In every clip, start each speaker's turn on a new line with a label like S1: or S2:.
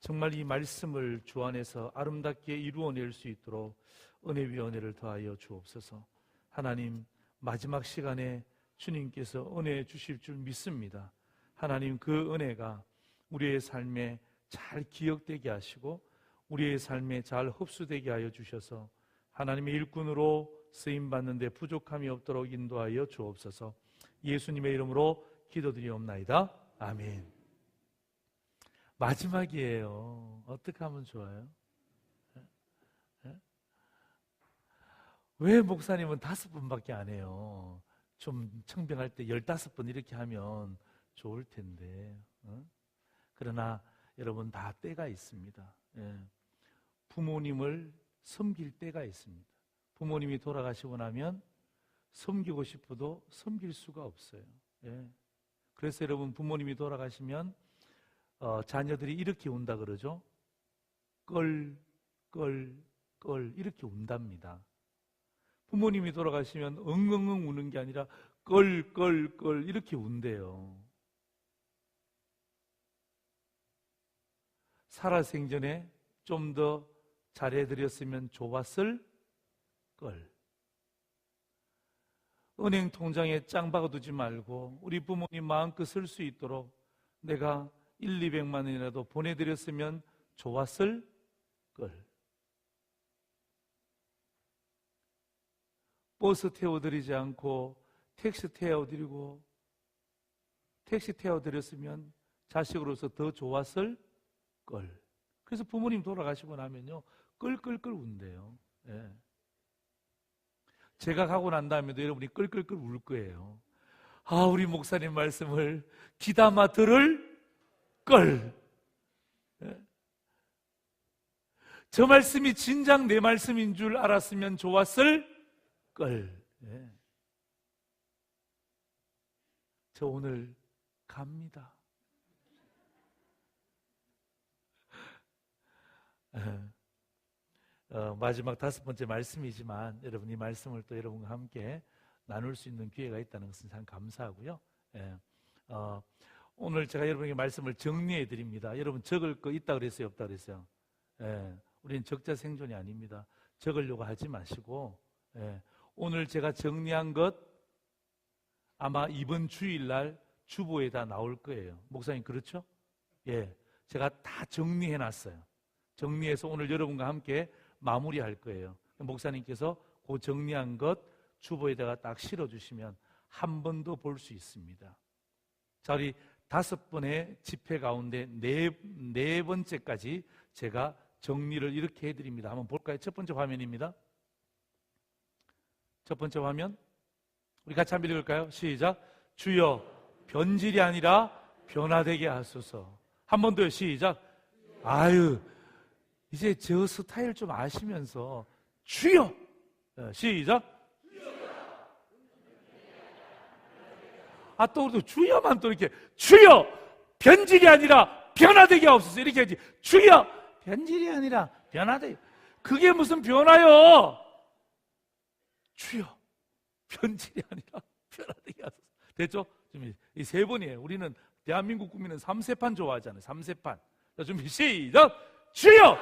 S1: 정말 이 말씀을 주 안에서 아름답게 이루어낼 수 있도록 은혜 위에 은혜를 더하여 주옵소서. 하나님, 마지막 시간에 주님께서 은혜 주실 줄 믿습니다. 하나님, 그 은혜가 우리의 삶에 잘 기억되게 하시고 우리의 삶에 잘 흡수되게 하여 주셔서 하나님의 일꾼으로 쓰임받는 데 부족함이 없도록 인도하여 주옵소서. 예수님의 이름으로 기도드리옵나이다. 아멘. 마지막이에요. 어떻게 하면 좋아요? 왜 목사님은 5번밖에 안 해요? 좀 청빙할 때 15번 이렇게 하면 좋을 텐데. 그러나 여러분, 다 때가 있습니다. 부모님을 섬길 때가 있습니다. 부모님이 돌아가시고 나면 섬기고 싶어도 섬길 수가 없어요. 그래서 여러분, 부모님이 돌아가시면 자녀들이 이렇게 운다 그러죠. 껄 이렇게 운답니다. 부모님이 돌아가시면 엉엉엉 우는 게 아니라 껄 이렇게 운대요. 살아생전에 좀 더 잘해드렸으면 좋았을 걸. 은행 통장에 짱 박아두지 말고 우리 부모님 마음껏 쓸 수 있도록 내가 100~200만 원이라도 보내드렸으면 좋았을 걸. 버스 태워드리지 않고 택시 태워드렸으면 자식으로서 더 좋았을 걸. 그래서 부모님 돌아가시고 나면요, 끌끌끌 운대요. 제가 가고 난 다음에도 여러분이 끌끌끌 울 거예요. 아, 우리 목사님 말씀을 귀담아 들을 걸. 저 말씀이 진작 내 말씀인 줄 알았으면 좋았을 걸. 저 오늘 갑니다. 마지막 5번째 말씀이지만 여러분, 이 말씀을 또 여러분과 함께 나눌 수 있는 기회가 있다는 것은 참 감사하고요. 오늘 제가 여러분에게 말씀을 정리해 드립니다. 여러분, 적을 거 있다 그랬어요, 없다 그랬어요? 우리는 적자 생존이 아닙니다. 적으려고 하지 마시고, 오늘 제가 정리한 것 아마 이번 주일날 주보에 다 나올 거예요. 목사님, 그렇죠? 제가 다 정리해 놨어요. 정리해서 오늘 여러분과 함께 마무리할 거예요. 목사님께서 그 정리한 것 주보에다가 딱 실어주시면 한 번 더 볼 수 있습니다. 자, 우리 5번의 집회 가운데 네 번째까지 제가 정리를 이렇게 해드립니다. 한번 볼까요? 첫 번째 화면입니다. 첫 번째 화면, 우리 같이 한번 읽을까요? 시작. 주여, 변질이 아니라 변화되게 하소서. 한 번 더요. 시작. 아유, 이제 저 스타일 좀 아시면서 주여. 시작. 또 우리도 주여만 또 이렇게, 주여, 변질이 아니라 변화되게 하옵소서. 이렇게 하지. 주여, 변질이 아니라 변화되게. 그게 무슨 변화요? 주여, 변질이 아니라 변화되게 하소서. 됐죠? 지금 이 3번이에요. 우리는 대한민국 국민은 3세판 좋아하잖아요. 3세판. 자, 준비 시작. 주여,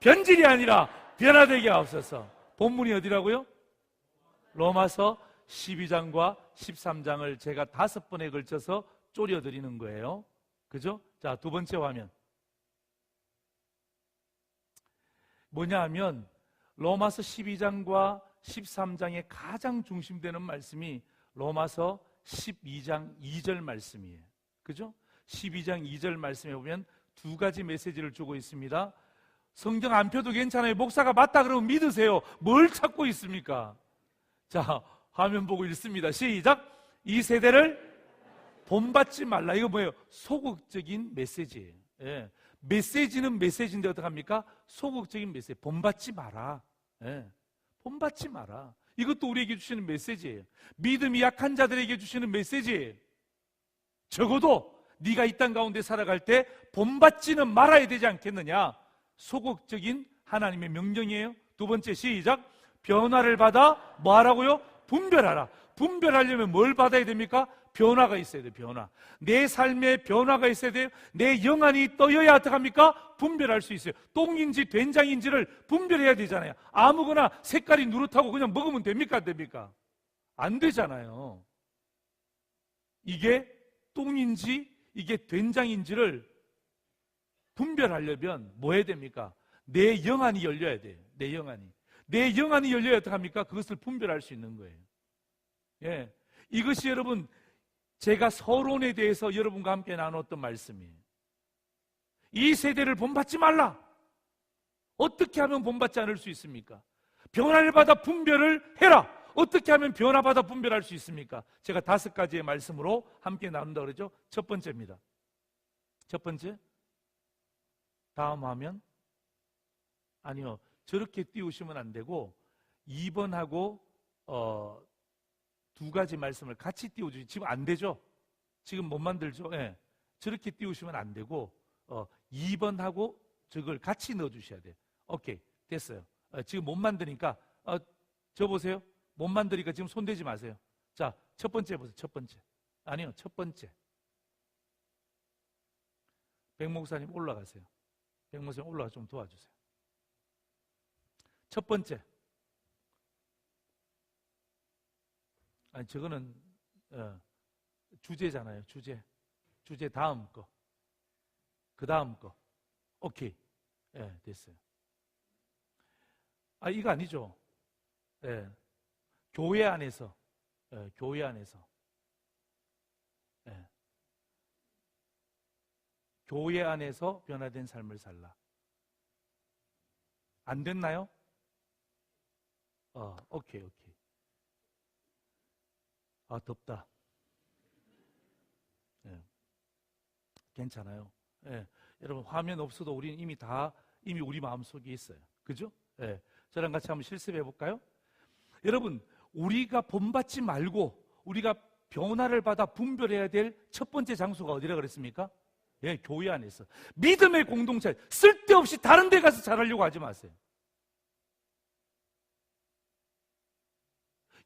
S1: 변질이 아니라 변화되게 하옵소서. 본문이 어디라고요? 로마서 12장과 13장을 제가 5번에 걸쳐서 쪼려드리는 거예요. 그죠? 자, 두 번째 화면. 뭐냐 하면 로마서 12장과 13장의 가장 중심되는 말씀이 로마서 12장 2절 말씀이에요. 그죠? 12장 2절 말씀에 보면 2가지 메시지를 주고 있습니다. 성경 안 펴도 괜찮아요. 목사가 맞다 그러면 믿으세요. 뭘 찾고 있습니까? 자, 화면 보고 읽습니다. 시작. 이 세대를 본받지 말라. 이거 뭐예요? 소극적인 메시지예요. 메시지는 메시지인데 어떡합니까? 소극적인 메시지. 본받지 마라. 본받지 마라. 이것도 우리에게 주시는 메시지예요. 믿음이 약한 자들에게 주시는 메시지예요. 적어도 네가 이 땅 가운데 살아갈 때 본받지는 말아야 되지 않겠느냐. 소극적인 하나님의 명령이에요. 두 번째 시작. 변화를 받아 뭐 하라고요? 분별하라. 분별하려면 뭘 받아야 됩니까? 변화가 있어야 돼요. 변화. 내 삶에 변화가 있어야 돼요. 내 영안이 떠여야 어떡합니까? 분별할 수 있어요. 똥인지 된장인지를 분별해야 되잖아요. 아무거나 색깔이 누렇다고 그냥 먹으면 됩니까? 안 됩니까? 안 되잖아요. 이게 똥인지 이게 된장인지를 분별하려면 뭐 해야 됩니까? 내 영안이 열려야 돼요. 내 영안이. 내 영안이 열려야 어떡합니까? 그것을 분별할 수 있는 거예요. 예. 이것이 여러분, 제가 서론에 대해서 여러분과 함께 나눴던 말씀이에요. 이 세대를 본받지 말라. 어떻게 하면 본받지 않을 수 있습니까? 변화를 받아 분별을 해라. 어떻게 하면 변화받아 분별할 수 있습니까? 제가 5가지의 말씀으로 함께 나눈다 그러죠. 첫 번째입니다. 첫 번째. 다음 화면. 아니요. 저렇게 띄우시면 안 되고 2번하고 2가지 말씀을 같이 띄워주시. 지금 안 되죠? 지금 못 만들죠? 예. 저렇게 띄우시면 안 되고 2번하고 저걸 같이 넣어주셔야 돼요. 오케이. 됐어요. 지금 못 만드니까 저 보세요. 못 만드니까 지금 손대지 마세요. 자, 첫 번째 보세요. 첫 번째. 아니요. 첫 번째. 백 목사님 올라가세요. 백 목사님 올라가 좀 도와주세요. 첫 번째. 아니, 저거는 주제잖아요. 주제 다음 거. 그 다음 거. 오케이. 예, 됐어요. 이거 아니죠. 예. 교회 안에서. 예, 교회 안에서. 예. 교회 안에서 변화된 삶을 살라. 안 됐나요? 오케이. 덥다. 예. 괜찮아요. 예. 여러분, 화면 없어도 우리는 이미 우리 마음속에 있어요. 그죠? 예. 저랑 같이 한번 실습해 볼까요? 여러분, 우리가 본받지 말고 우리가 변화를 받아 분별해야 될 첫 번째 장소가 어디라 그랬습니까? 예, 교회 안에서. 믿음의 공동체. 쓸데없이 다른 데 가서 잘하려고 하지 마세요.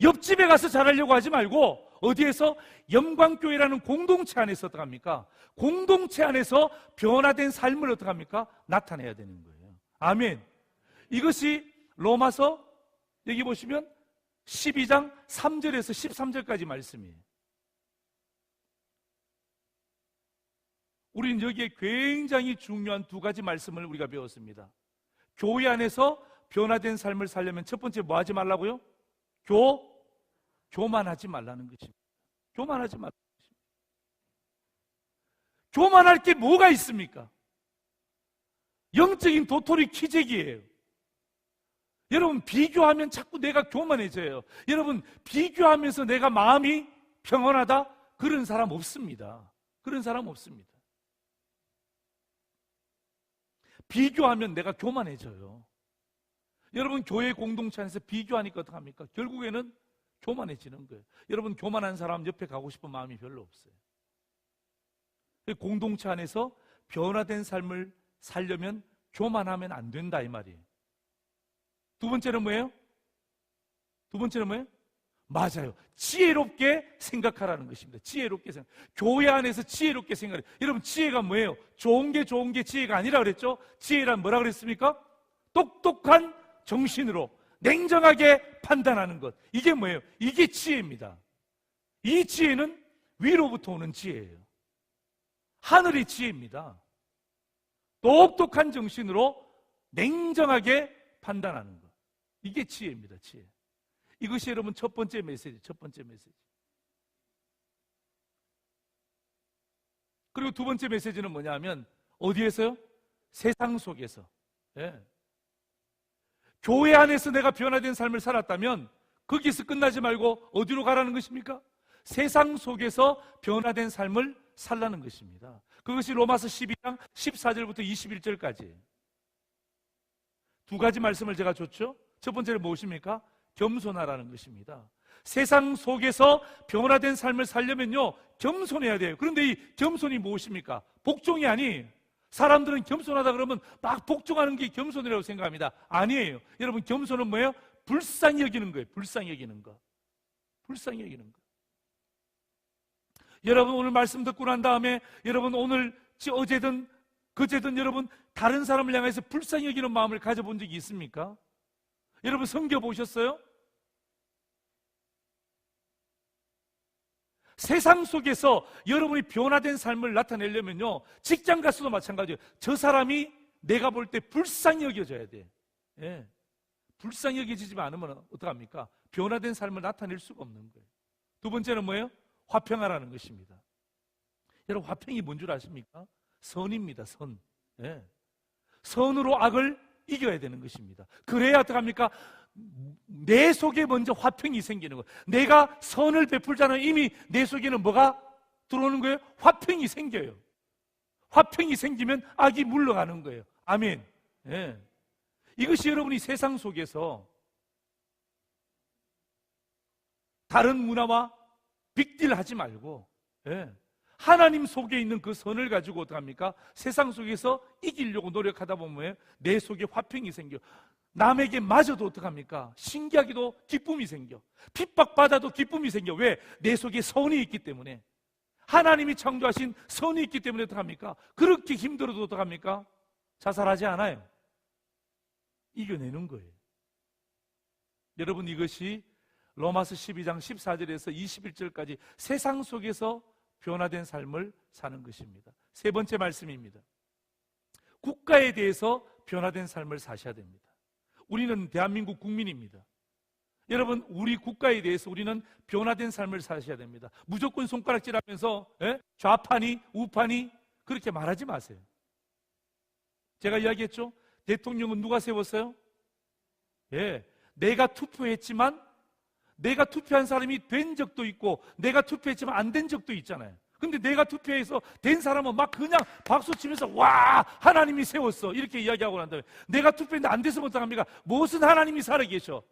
S1: 옆집에 가서 잘하려고 하지 말고 어디에서? 영광교회라는 공동체 안에서 어떡합니까? 공동체 안에서 변화된 삶을 어떡합니까? 나타내야 되는 거예요. 아멘. 이것이 로마서 여기 보시면 12장 3절에서 13절까지 말씀이에요. 우리는 여기에 굉장히 중요한 2가지 말씀을 우리가 배웠습니다. 교회 안에서 변화된 삶을 살려면 첫 번째 뭐 하지 말라고요? 교만하지 말라는 것입니다. 교만하지 말라는 것입니다. 교만할 게 뭐가 있습니까? 영적인 도토리 키재기예요. 여러분, 비교하면 자꾸 내가 교만해져요. 여러분, 비교하면서 내가 마음이 평온하다? 그런 사람 없습니다. 그런 사람 없습니다. 비교하면 내가 교만해져요. 여러분, 교회 공동체 안에서 비교하니까 어떡합니까? 결국에는 교만해지는 거예요. 여러분, 교만한 사람 옆에 가고 싶은 마음이 별로 없어요. 공동체 안에서 변화된 삶을 살려면 교만하면 안 된다, 이 말이에요. 2번째는 뭐예요? 2번째는 뭐예요? 맞아요. 지혜롭게 생각하라는 것입니다. 지혜롭게 생각. 교회 안에서 지혜롭게 생각해요. 여러분, 지혜가 뭐예요? 좋은 게 지혜가 아니라 그랬죠? 지혜란 뭐라 그랬습니까? 똑똑한 정신으로 냉정하게 판단하는 것. 이게 뭐예요? 이게 지혜입니다. 이 지혜는 위로부터 오는 지혜예요. 하늘의 지혜입니다. 똑똑한 정신으로 냉정하게 판단하는 것. 이게 지혜입니다. 지혜. 이것이 여러분 첫 번째 메시지. 첫 번째 메시지. 그리고 2번째 메시지는 뭐냐면 어디에서요? 세상 속에서. 예. 교회 안에서 내가 변화된 삶을 살았다면 거기서 끝나지 말고 어디로 가라는 것입니까? 세상 속에서 변화된 삶을 살라는 것입니다. 그것이 로마서 12장 14절부터 21절까지 2가지 말씀을 제가 줬죠. 첫 번째는 무엇입니까? 겸손하라는 것입니다. 세상 속에서 변화된 삶을 살려면요, 겸손해야 돼요. 그런데 이 겸손이 무엇입니까? 복종이 아니에요. 사람들은 겸손하다 그러면 막 복종하는 게 겸손이라고 생각합니다. 아니에요. 여러분, 겸손은 뭐예요? 불쌍히 여기는 거예요. 불쌍히 여기는 거. 불쌍히 여기는 거. 여러분 오늘 말씀 듣고 난 다음에 여러분 오늘 어제든 그제든 여러분 다른 사람을 향해서 불쌍히 여기는 마음을 가져본 적이 있습니까? 여러분 성경 보셨어요? 세상 속에서 여러분이 변화된 삶을 나타내려면요, 직장 가서도 마찬가지예요. 저 사람이 내가 볼 때 불쌍히 여겨져야 돼. 예. 불쌍히 여겨지지 않으면 어떡합니까? 변화된 삶을 나타낼 수가 없는 거예요. 두 번째는 뭐예요? 화평하라는 것입니다. 여러분 화평이 뭔 줄 아십니까? 선입니다. 선. 예. 선으로 악을 이겨야 되는 것입니다. 그래야 어떡합니까? 내 속에 먼저 화평이 생기는 거예요. 내가 선을 베풀잖아요. 이미 내 속에는 뭐가 들어오는 거예요? 화평이 생겨요. 화평이 생기면 악이 물러가는 거예요. 아멘. 예. 이것이 여러분이 세상 속에서 다른 문화와 빅딜 하지 말고, 예, 하나님 속에 있는 그 선을 가지고 어떡합니까? 세상 속에서 이기려고 노력하다 보면 내 속에 화평이 생겨. 남에게 맞아도 어떡합니까? 신기하게도 기쁨이 생겨. 핍박받아도 기쁨이 생겨. 왜? 내 속에 선이 있기 때문에. 하나님이 창조하신 선이 있기 때문에 어떡합니까? 그렇게 힘들어도 어떡합니까? 자살하지 않아요. 이겨내는 거예요. 여러분 이것이 로마서 12장 14절에서 21절까지 세상 속에서 변화된 삶을 사는 것입니다. 세 번째 말씀입니다. 국가에 대해서 변화된 삶을 사셔야 됩니다. 우리는 대한민국 국민입니다. 여러분 우리 국가에 대해서 우리는 변화된 삶을 사셔야 됩니다. 무조건 손가락질하면서 좌파니 우파니 그렇게 말하지 마세요. 제가 이야기했죠? 대통령은 누가 세웠어요? 예, 내가 투표했지만 내가 투표한 사람이 된 적도 있고 내가 투표했지만 안 된 적도 있잖아요. 근데 내가 투표해서 된 사람은 막 그냥 박수 치면서 와 하나님이 세웠어 이렇게 이야기하고 난 다음에 내가 투표했는데 안 돼서 어떡합니까? 무슨 하나님이 살아계셔.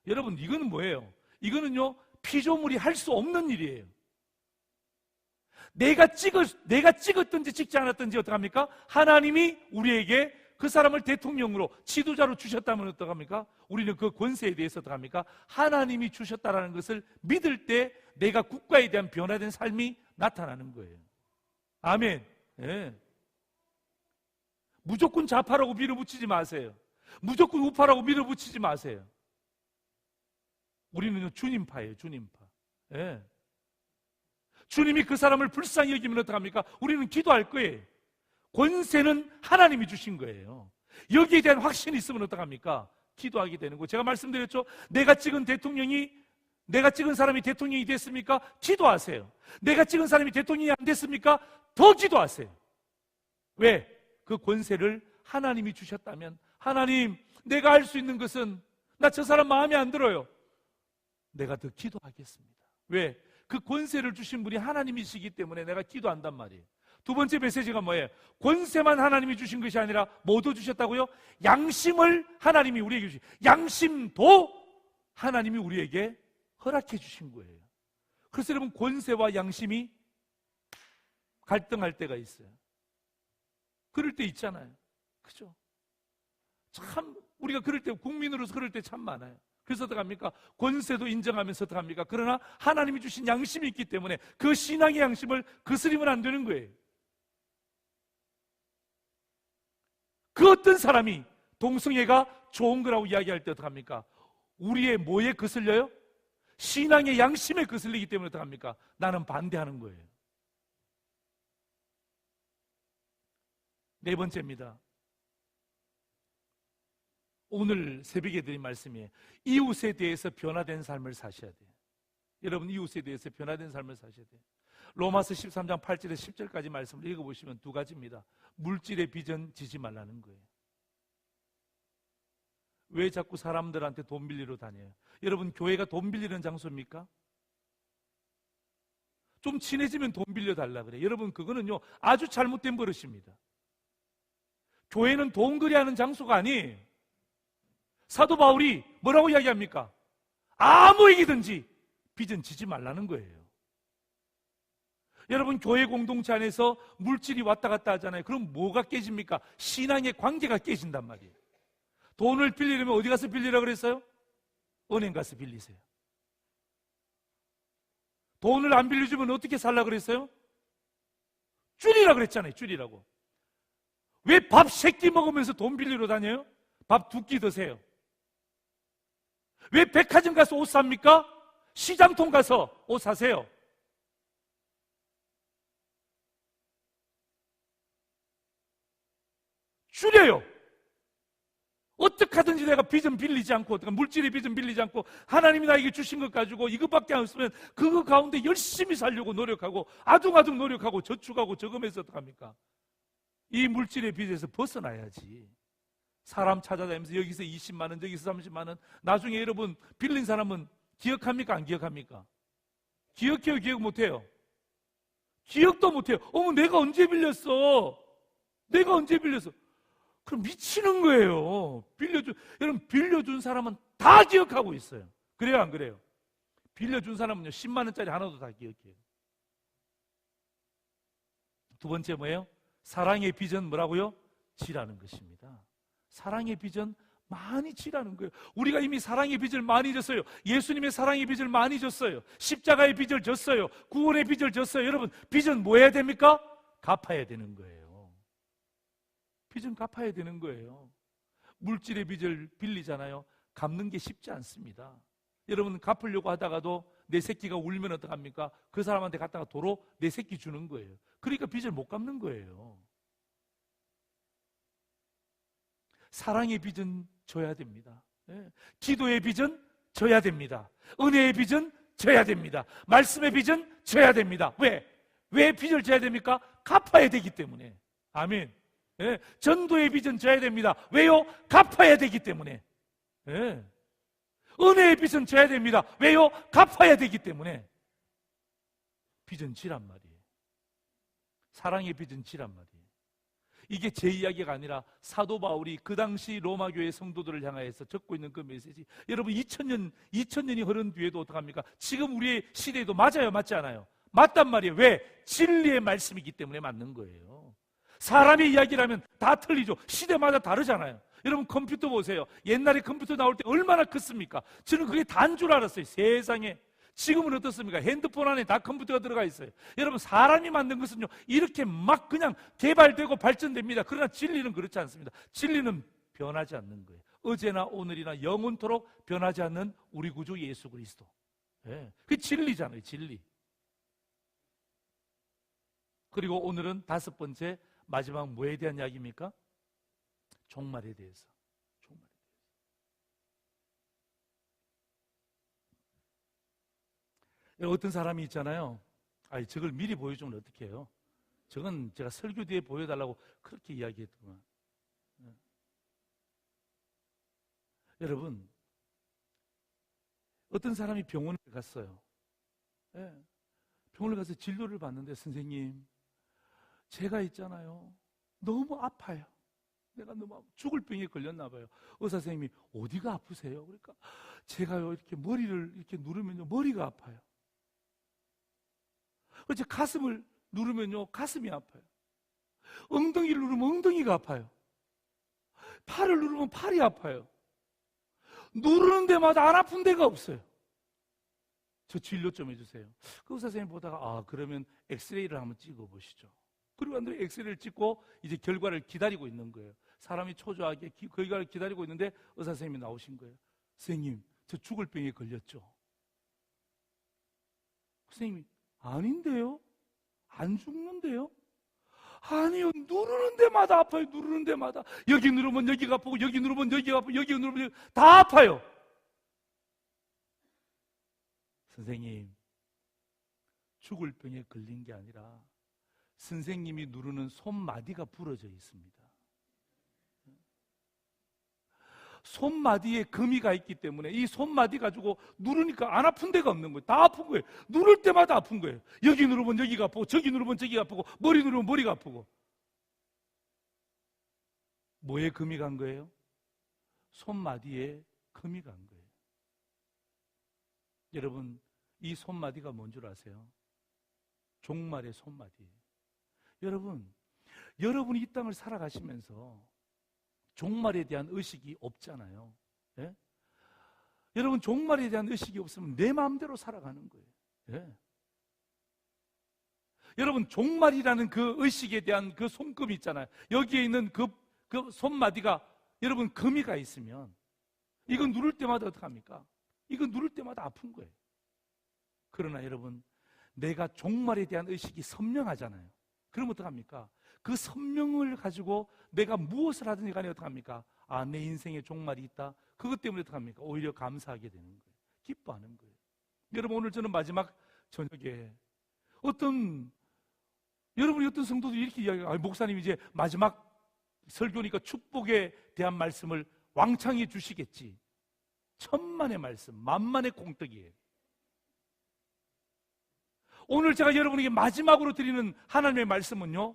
S1: 여러분 이거는 뭐예요? 이거는요 피조물이 할 수 없는 일이에요. 내가 찍었든지 찍지 않았든지 어떡합니까? 하나님이 우리에게 그 사람을 대통령으로 지도자로 주셨다면 어떡합니까? 우리는 그 권세에 대해서 어떡합니까? 하나님이 주셨다라는 것을 믿을 때 내가 국가에 대한 변화된 삶이 나타나는 거예요. 아멘. 예. 무조건 좌파라고 밀어붙이지 마세요. 무조건 우파라고 밀어붙이지 마세요. 우리는 주님파예요. 주님파. 예. 주님이 그 사람을 불쌍히 여기면 어떡합니까? 우리는 기도할 거예요. 권세는 하나님이 주신 거예요. 여기에 대한 확신이 있으면 어떡합니까? 기도하게 되는 거예요. 제가 말씀드렸죠? 내가 찍은 사람이 대통령이 됐습니까? 기도하세요. 내가 찍은 사람이 대통령이 안 됐습니까? 더 기도하세요. 왜? 그 권세를 하나님이 주셨다면 하나님, 내가 할 수 있는 것은 나 저 사람 마음에 안 들어요. 내가 더 기도하겠습니다. 왜? 그 권세를 주신 분이 하나님이시기 때문에 내가 기도한단 말이에요. 두 번째 메시지가 뭐예요? 권세만 하나님이 주신 것이 아니라 뭐도 주셨다고요? 양심을 하나님이 우리에게 주신, 양심도 하나님이 우리에게 허락해 주신 거예요. 그래서 여러분 권세와 양심이 갈등할 때가 있어요. 그럴 때 있잖아요. 그죠? 참 우리가 그럴 때 국민으로서 그럴 때 참 많아요. 그래서 어떡합니까? 권세도 인정하면서 어떡합니까? 그러나 하나님이 주신 양심이 있기 때문에 그 신앙의 양심을 거스리면 안 되는 거예요. 그 어떤 사람이 동성애가 좋은 거라고 이야기할 때 어떡합니까? 우리의 뭐에 거슬려요? 신앙의 양심에 거슬리기 때문에 어떡합니까? 나는 반대하는 거예요. 네 번째입니다. 오늘 새벽에 드린 말씀이에요. 이웃에 대해서 변화된 삶을 사셔야 돼요. 여러분 이웃에 대해서 변화된 삶을 사셔야 돼요. 로마서 13장 8절에서 10절까지 말씀을 읽어보시면 두 가지입니다. 물질의 빚은 지지 말라는 거예요. 왜 자꾸 사람들한테 돈 빌리러 다녀요? 여러분 교회가 돈 빌리는 장소입니까? 좀 친해지면 돈 빌려달라 그래요. 여러분 그거는요 아주 잘못된 버릇입니다. 교회는 돈 거래하는 장소가 아니에요. 사도 바울이 뭐라고 이야기합니까? 아무에게든지 빚은 지지 말라는 거예요. 여러분 교회 공동체 안에서 물질이 왔다 갔다 하잖아요. 그럼 뭐가 깨집니까? 신앙의 관계가 깨진단 말이에요. 돈을 빌리려면 어디 가서 빌리라 그랬어요? 은행 가서 빌리세요. 돈을 안 빌려주면 어떻게 살라 그랬어요? 줄이라 그랬잖아요. 줄이라고. 왜 밥 3끼 먹으면서 돈 빌리러 다녀요? 밥 2끼 드세요. 왜 백화점 가서 옷 삽니까? 시장통 가서 옷 사세요. 줄여요. 어떻게 하든지 내가 빚은 빌리지 않고, 물질의 빚은 빌리지 않고, 하나님이 나에게 주신 것 가지고 이것밖에 안 없으면 그거 가운데 열심히 살려고 노력하고, 아둥아둥 노력하고, 저축하고, 저금해서 어떡합니까? 이 물질의 빚에서 벗어나야지. 사람 찾아다니면서 여기서 20만 원, 저기서 30만 원, 나중에 여러분 빌린 사람은 기억합니까? 안 기억합니까? 기억해요? 기억 못해요? 기억도 못해요. 어머, 내가 언제 빌렸어? 내가 언제 빌렸어? 그럼 미치는 거예요. 여러분, 빌려준 사람은 다 기억하고 있어요. 그래요, 안 그래요? 빌려준 사람은요, 10만 원짜리 하나도 다 기억해요. 두 번째 뭐예요? 사랑의 빚은 뭐라고요? 지라는 것입니다. 사랑의 빚은 많이 지라는 거예요. 우리가 이미 사랑의 빚을 많이 졌어요. 예수님의 사랑의 빚을 많이 졌어요. 십자가의 빚을 졌어요. 구원의 빚을 졌어요. 여러분, 빚은 뭐 해야 됩니까? 갚아야 되는 거예요. 빚은 갚아야 되는 거예요. 물질의 빚을 빌리잖아요. 갚는 게 쉽지 않습니다. 여러분, 갚으려고 하다가도 내 새끼가 울면 어떡합니까? 그 사람한테 갖다가 도로 내 새끼 주는 거예요. 그러니까 빚을 못 갚는 거예요. 사랑의 빚은 져야 됩니다. 기도의 빚은 져야 됩니다. 은혜의 빚은 져야 됩니다. 말씀의 빚은 져야 됩니다. 왜 빚을 져야 됩니까? 갚아야 되기 때문에. 아멘. 전도의 빚은 져야 됩니다. 왜요? 갚아야 되기 때문에. 은혜의 빚은 져야 됩니다. 왜요? 갚아야 되기 때문에. 빚은 지란 말이에요. 사랑의 빚은 지란 말이에요. 이게 제 이야기가 아니라 사도 바울이 그 당시 로마 교회 성도들을 향하여서 적고 있는 그 메시지. 여러분, 2000년이 흐른 뒤에도 어떡합니까? 지금 우리의 시대에도 맞아요, 맞지 않아요? 맞단 말이에요. 왜? 진리의 말씀이기 때문에 맞는 거예요. 사람의 이야기라면 다 틀리죠. 시대마다 다르잖아요. 여러분, 컴퓨터 보세요. 옛날에 컴퓨터 나올 때 얼마나 컸습니까? 저는 그게 다인 줄 알았어요. 세상에. 지금은 어떻습니까? 핸드폰 안에 다 컴퓨터가 들어가 있어요. 여러분, 사람이 만든 것은요, 이렇게 막 그냥 개발되고 발전됩니다. 그러나 진리는 그렇지 않습니다. 진리는 변하지 않는 거예요. 어제나 오늘이나 영원토록 변하지 않는 우리 구주 예수 그리스도. 그게 진리잖아요, 진리. 그리고 오늘은 5번째, 마지막 뭐에 대한 이야기입니까? 종말에 대해서. 어떤 사람이 있잖아요. 저걸 미리 보여주면 어떻게 해요? 저건 제가 설교 뒤에 보여달라고 그렇게 이야기했더만. 여러분, 어떤 사람이 병원에 갔어요. 병원에 가서 진료를 받는데, 선생님, 제가 있잖아요, 너무 아파요. 내가 너무 죽을 병에 걸렸나 봐요. 의사 선생님이 어디가 아프세요? 그러니까 제가요, 이렇게 머리를 이렇게 누르면요, 머리가 아파요. 그래서 가슴을 누르면요, 가슴이 아파요. 엉덩이를 누르면 엉덩이가 아파요. 팔을 누르면 팔이 아파요. 누르는 데마다 안 아픈 데가 없어요. 저 진료 좀 해주세요. 그 의사 선생님 보다가, 그러면 엑스레이를 한번 찍어보시죠. 그리고 완전히 엑스레이를 찍고 이제 결과를 기다리고 있는 거예요. 사람이 초조하게 결과를 기다리고 있는데 의사 선생님이 나오신 거예요. 선생님, 저 죽을 병에 걸렸죠. 선생님이, 아닌데요? 안 죽는데요? 아니요, 누르는 데마다 아파요. 누르는 데마다. 여기 누르면 여기가 아프고, 여기 누르면 여기가 아프고, 여기 누르면 여기 다 아파요. 선생님, 죽을 병에 걸린 게 아니라 선생님이 누르는 손마디가 부러져 있습니다. 손마디에 금이가 있기 때문에 이 손마디 가지고 누르니까 안 아픈 데가 없는 거예요. 다 아픈 거예요. 누를 때마다 아픈 거예요. 여기 누르면 여기가 아프고, 저기 누르면 저기가 아프고, 머리 누르면 머리가 아프고. 뭐에 금이 간 거예요? 손마디에 금이 간 거예요. 여러분, 이 손마디가 뭔 줄 아세요? 종말의 손마디예요. 여러분이 이 땅을 살아가시면서 종말에 대한 의식이 없잖아요. 여러분, 종말에 대한 의식이 없으면 내 마음대로 살아가는 거예요. 여러분, 종말이라는 그 의식에 대한 그 손금이 있잖아요. 여기에 있는 그 손마디가 여러분 금이가 있으면 이거 누를 때마다 어떡합니까? 이거 누를 때마다 아픈 거예요. 그러나 여러분, 내가 종말에 대한 의식이 선명하잖아요. 그럼 어떡합니까? 그 선명을 가지고 내가 무엇을 하든지 간에 어떡합니까? 아, 내 인생에 종말이 있다. 그것 때문에 어떡합니까? 오히려 감사하게 되는 거예요. 기뻐하는 거예요. 여러분, 오늘 저는 마지막 저녁에 여러분이 어떤 성도들이 이렇게 이야기해요. 목사님 이제 마지막 설교니까 축복에 대한 말씀을 왕창 해주시겠지. 천만의 말씀, 만만의 공덕이에요. 오늘 제가 여러분에게 마지막으로 드리는 하나님의 말씀은요,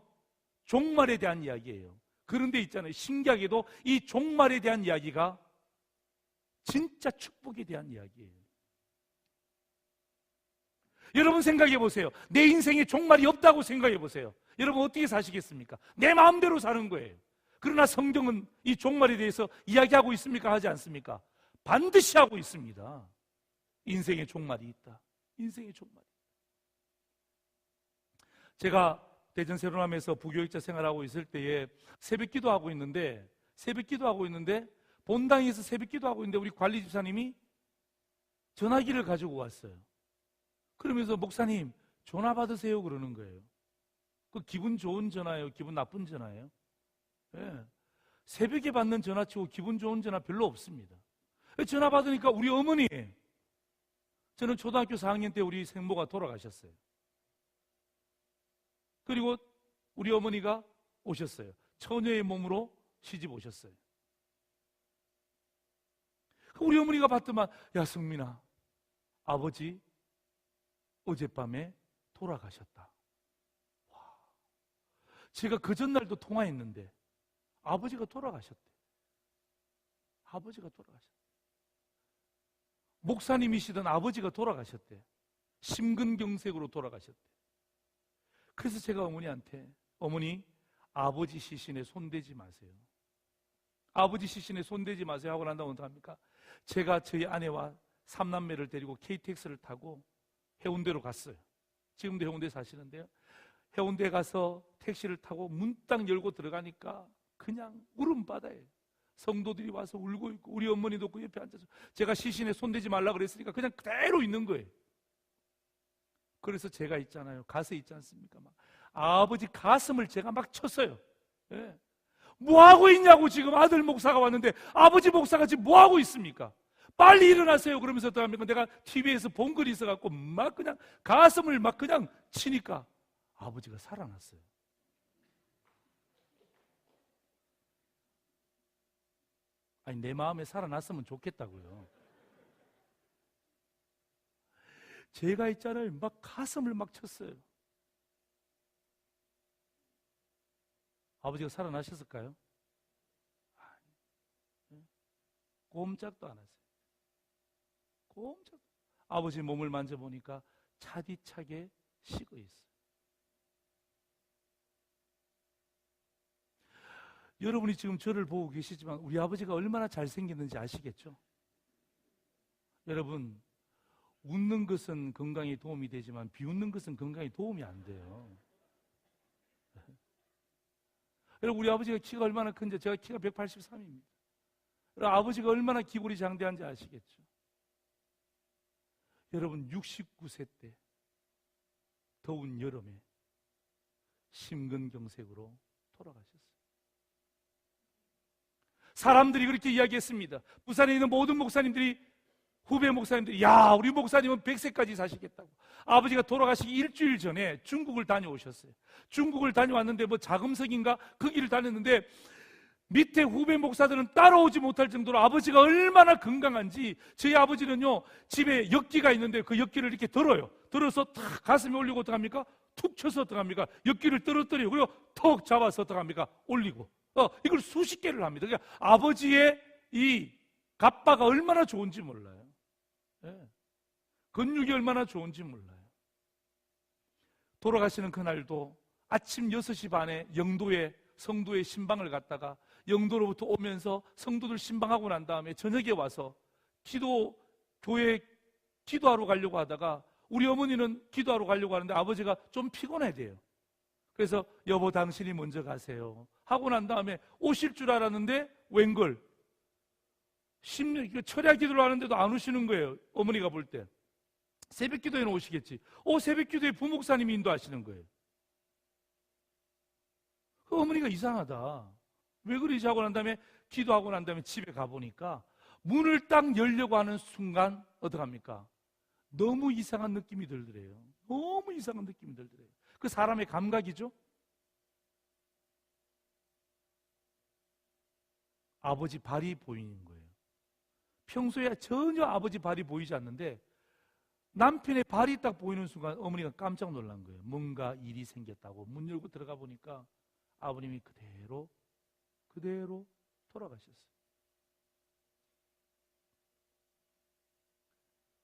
S1: 종말에 대한 이야기예요. 그런데 있잖아요, 신기하게도 이 종말에 대한 이야기가 진짜 축복에 대한 이야기예요. 여러분 생각해 보세요. 내 인생에 종말이 없다고 생각해 보세요. 여러분 어떻게 사시겠습니까? 내 마음대로 사는 거예요. 그러나 성경은 이 종말에 대해서 이야기하고 있습니까? 하지 않습니까? 반드시 하고 있습니다. 인생에 종말이 있다. 인생에 종말이. 제가 대전 세로남에서 부교육자 생활하고 있을 때에 새벽 기도하고 있는데 본당에서 새벽 기도하고 있는데 우리 관리 집사님이 전화기를 가지고 왔어요. 그러면서 목사님 전화 받으세요 그러는 거예요. 그 기분 좋은 전화예요? 기분 나쁜 전화예요? 예. 새벽에 받는 전화치고 기분 좋은 전화 별로 없습니다. 전화 받으니까 우리 어머니, 저는 초등학교 4학년 때 우리 생모가 돌아가셨어요. 그리고 우리 어머니가 오셨어요. 처녀의 몸으로 시집 오셨어요. 우리 어머니가 받더만, 야 승민아, 아버지 어젯밤에 돌아가셨다. 와. 제가 그 전날도 통화했는데 아버지가 돌아가셨대. 아버지가 돌아가셨대. 목사님이시던 아버지가 돌아가셨대. 심근경색으로 돌아가셨대. 그래서 제가 어머니한테, 어머니, 아버지 시신에 손대지 마세요. 아버지 시신에 손대지 마세요 하고 난 다음에 어떡합니까? 제가 저희 아내와 3남매를 데리고 KTX를 타고 해운대로 갔어요. 지금도 해운대 사시는데요. 해운대 가서 택시를 타고 문 딱 열고 들어가니까 그냥 울음바다예요. 성도들이 와서 울고 있고 우리 어머니도 그 옆에 앉아서 제가 시신에 손대지 말라 그랬으니까 그냥 그대로 있는 거예요. 그래서 제가 있잖아요. 가서 있지 않습니까? 막 아버지 가슴을 제가 막 쳤어요. 예. 뭐 하고 있냐고. 지금 아들 목사가 왔는데 아버지 목사가 지금 뭐 하고 있습니까? 빨리 일어나세요. 그러면서 어떡합니까? 내가 TV에서 본 글이 있어갖고 막 그냥 가슴을 막 그냥 치니까 아버지가 살아났어요. 아니, 내 마음에 살아났으면 좋겠다고요. 제가 있잖아요. 막 가슴을 막 쳤어요. 아버지가 살아나셨을까요? 꼼짝도 안 하세요. 꼼짝. 아버지 몸을 만져보니까 차디차게 식어 있어요. 여러분이 지금 저를 보고 계시지만 우리 아버지가 얼마나 잘생겼는지 아시겠죠? 여러분, 웃는 것은 건강에 도움이 되지만 비웃는 것은 건강에 도움이 안 돼요. 여러분, 우리 아버지가 키가 얼마나 큰지, 제가 키가 183입니다. 여러분, 아버지가 얼마나 기골이 장대한지 아시겠죠? 여러분, 69세 때 더운 여름에 심근경색으로 돌아가셨어요. 사람들이 그렇게 이야기했습니다. 부산에 있는 모든 목사님들이, 후배 목사님들이, 야, 우리 목사님은 100세까지 사시겠다고. 아버지가 돌아가시기 일주일 전에 중국을 다녀오셨어요. 중국을 다녀왔는데 뭐 자금석인가 그 길을 다녔는데 밑에 후배 목사들은 따라오지 못할 정도로 아버지가 얼마나 건강한지. 저희 아버지는요, 집에 역기가 있는데 그 역기를 이렇게 들어요. 들어서 탁 가슴에 올리고 어떡합니까? 툭 쳐서 어떡합니까? 역기를 떨어뜨리고 그리고 턱 잡아서 어떡합니까? 올리고. 이걸 수십 개를 합니다. 그러니까 아버지의 이 갑바가 얼마나 좋은지 몰라요. 예. 근육이 얼마나 좋은지 몰라요. 돌아가시는 그날도 아침 6시 반에 영도에 성도의 신방을 갔다가 영도로부터 오면서 성도들 신방하고 난 다음에 저녁에 와서 교회 기도하러 가려고 하다가 우리 어머니는 기도하러 가려고 하는데 아버지가 좀 피곤해야 돼요. 그래서 여보 당신이 먼저 가세요 하고 난 다음에 오실 줄 알았는데 웬걸 철야 기도를 하는데도 안 오시는 거예요. 어머니가 볼 때 새벽 기도에는 오시겠지. 새벽 기도에 부목사님이 인도하시는 거예요. 그 어머니가 이상하다, 왜 그러지 하고 난 다음에 기도하고 난 다음에 집에 가보니까 문을 딱 열려고 하는 순간 어떡합니까? 너무 이상한 느낌이 들더래요. 너무 이상한 느낌이 들더래요. 그 사람의 감각이죠. 아버지 발이 보이는 거예요. 평소에 전혀 아버지 발이 보이지 않는데 남편의 발이 딱 보이는 순간 어머니가 깜짝 놀란 거예요. 뭔가 일이 생겼다고 문 열고 들어가 보니까 아버님이 그대로 돌아가셨어요.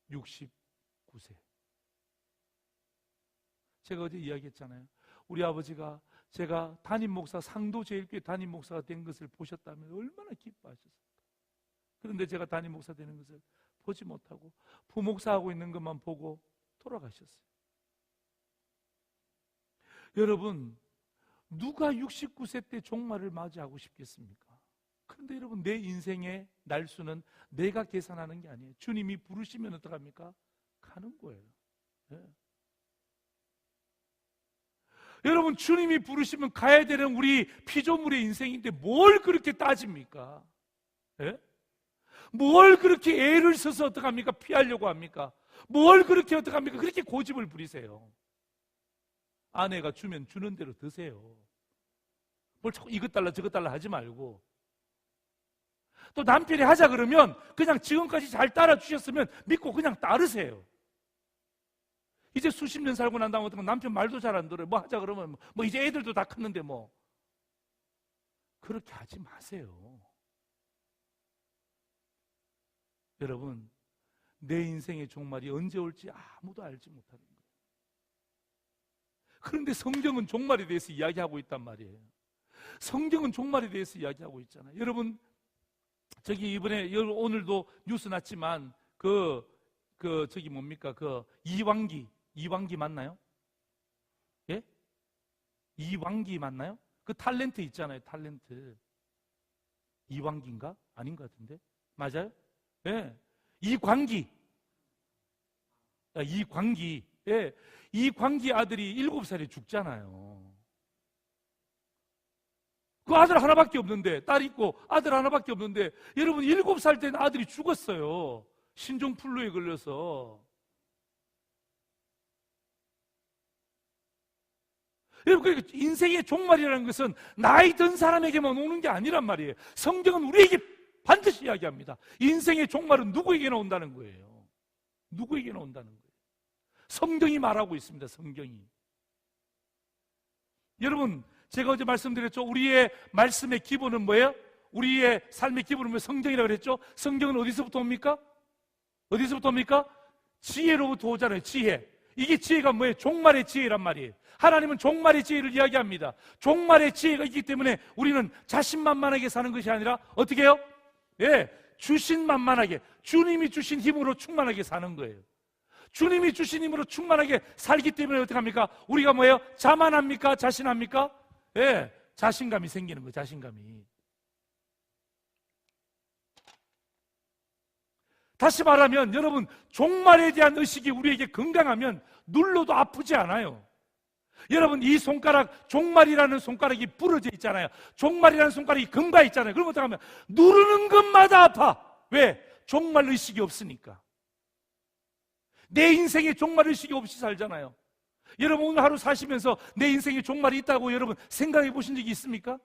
S1: 69세. 제가 어제 이야기했잖아요. 우리 아버지가 제가 담임 목사, 상도제일교회 담임 목사가 된 것을 보셨다면 얼마나 기뻐하셨을까. 그런데 제가 담임 목사 되는 것을 보지 못하고 부목사하고 있는 것만 보고 돌아가셨어요. 여러분, 누가 69세 때 종말을 맞이하고 싶겠습니까? 그런데 여러분, 내 인생의 날수는 내가 계산하는 게 아니에요. 주님이 부르시면 어떡합니까? 가는 거예요. 네. 여러분, 주님이 부르시면 가야 되는 우리 피조물의 인생인데 뭘 그렇게 따집니까? 네? 뭘 그렇게 애를 써서 어떡합니까? 피하려고 합니까? 뭘 그렇게 어떡합니까? 그렇게 고집을 부리세요. 아내가 주면 주는 대로 드세요. 뭘 자꾸 이것 달라 저것 달라 하지 말고, 또 남편이 하자 그러면 그냥 지금까지 잘 따라주셨으면 믿고 그냥 따르세요. 이제 수십 년 살고 난 다음에 남편 말도 잘 안 들어요. 뭐 하자 그러면 뭐 이제 애들도 다 컸는데 뭐. 그렇게 하지 마세요. 여러분, 내 인생의 종말이 언제 올지 아무도 알지 못하는 거예요. 그런데 성경은 종말에 대해서 이야기하고 있단 말이에요. 성경은 종말에 대해서 이야기하고 있잖아요. 여러분, 저기 이번에 오늘도 뉴스 났지만 저기 뭡니까? 이왕기 맞나요? 예? 이왕기 맞나요? 그 탤런트 있잖아요. 탤런트. 이왕기인가? 아닌 것 같은데. 맞아요? 예. 이광기. 예. 이광기 아들이 7살에 죽잖아요. 그 아들 하나밖에 없는데, 딸 있고 아들 하나밖에 없는데, 여러분 7살 된 아들이 죽었어요. 신종플루에 걸려서. 여러분, 그러니까 인생의 종말이라는 것은 나이 든 사람에게만 오는 게 아니란 말이에요. 성경은 우리에게 반드시 이야기합니다. 인생의 종말은 누구에게나 온다는 거예요. 누구에게나 온다는 거예요. 성경이 말하고 있습니다. 성경이. 여러분, 제가 어제 말씀드렸죠. 우리의 말씀의 기본은 뭐예요? 우리의 삶의 기본은 뭐예요? 성경이라고 그랬죠. 성경은 어디서부터 옵니까? 어디서부터 옵니까? 지혜로부터 오잖아요. 지혜. 이게 지혜가 뭐예요? 종말의 지혜란 말이에요. 하나님은 종말의 지혜를 이야기합니다. 종말의 지혜가 있기 때문에 우리는 자신만만하게 사는 것이 아니라 어떻게 해요? 예, 주신만만하게, 주님이 주신 힘으로 충만하게 사는 거예요. 주님이 주신 힘으로 충만하게 살기 때문에 어떻게 합니까? 우리가 뭐예요? 자만합니까? 자신합니까? 예, 자신감이 생기는 거예요. 자신감이. 다시 말하면 여러분, 종말에 대한 의식이 우리에게 건강하면 눌러도 아프지 않아요. 여러분, 이 손가락, 종말이라는 손가락이 부러져 있잖아요. 종말이라는 손가락이 금가 있잖아요. 그럼 어떡하면 누르는 것마다 아파. 왜? 종말 의식이 없으니까. 내 인생에 종말 의식이 없이 살잖아요. 여러분, 오늘 하루 사시면서 내 인생에 종말이 있다고 여러분 생각해 보신 적이 있습니까?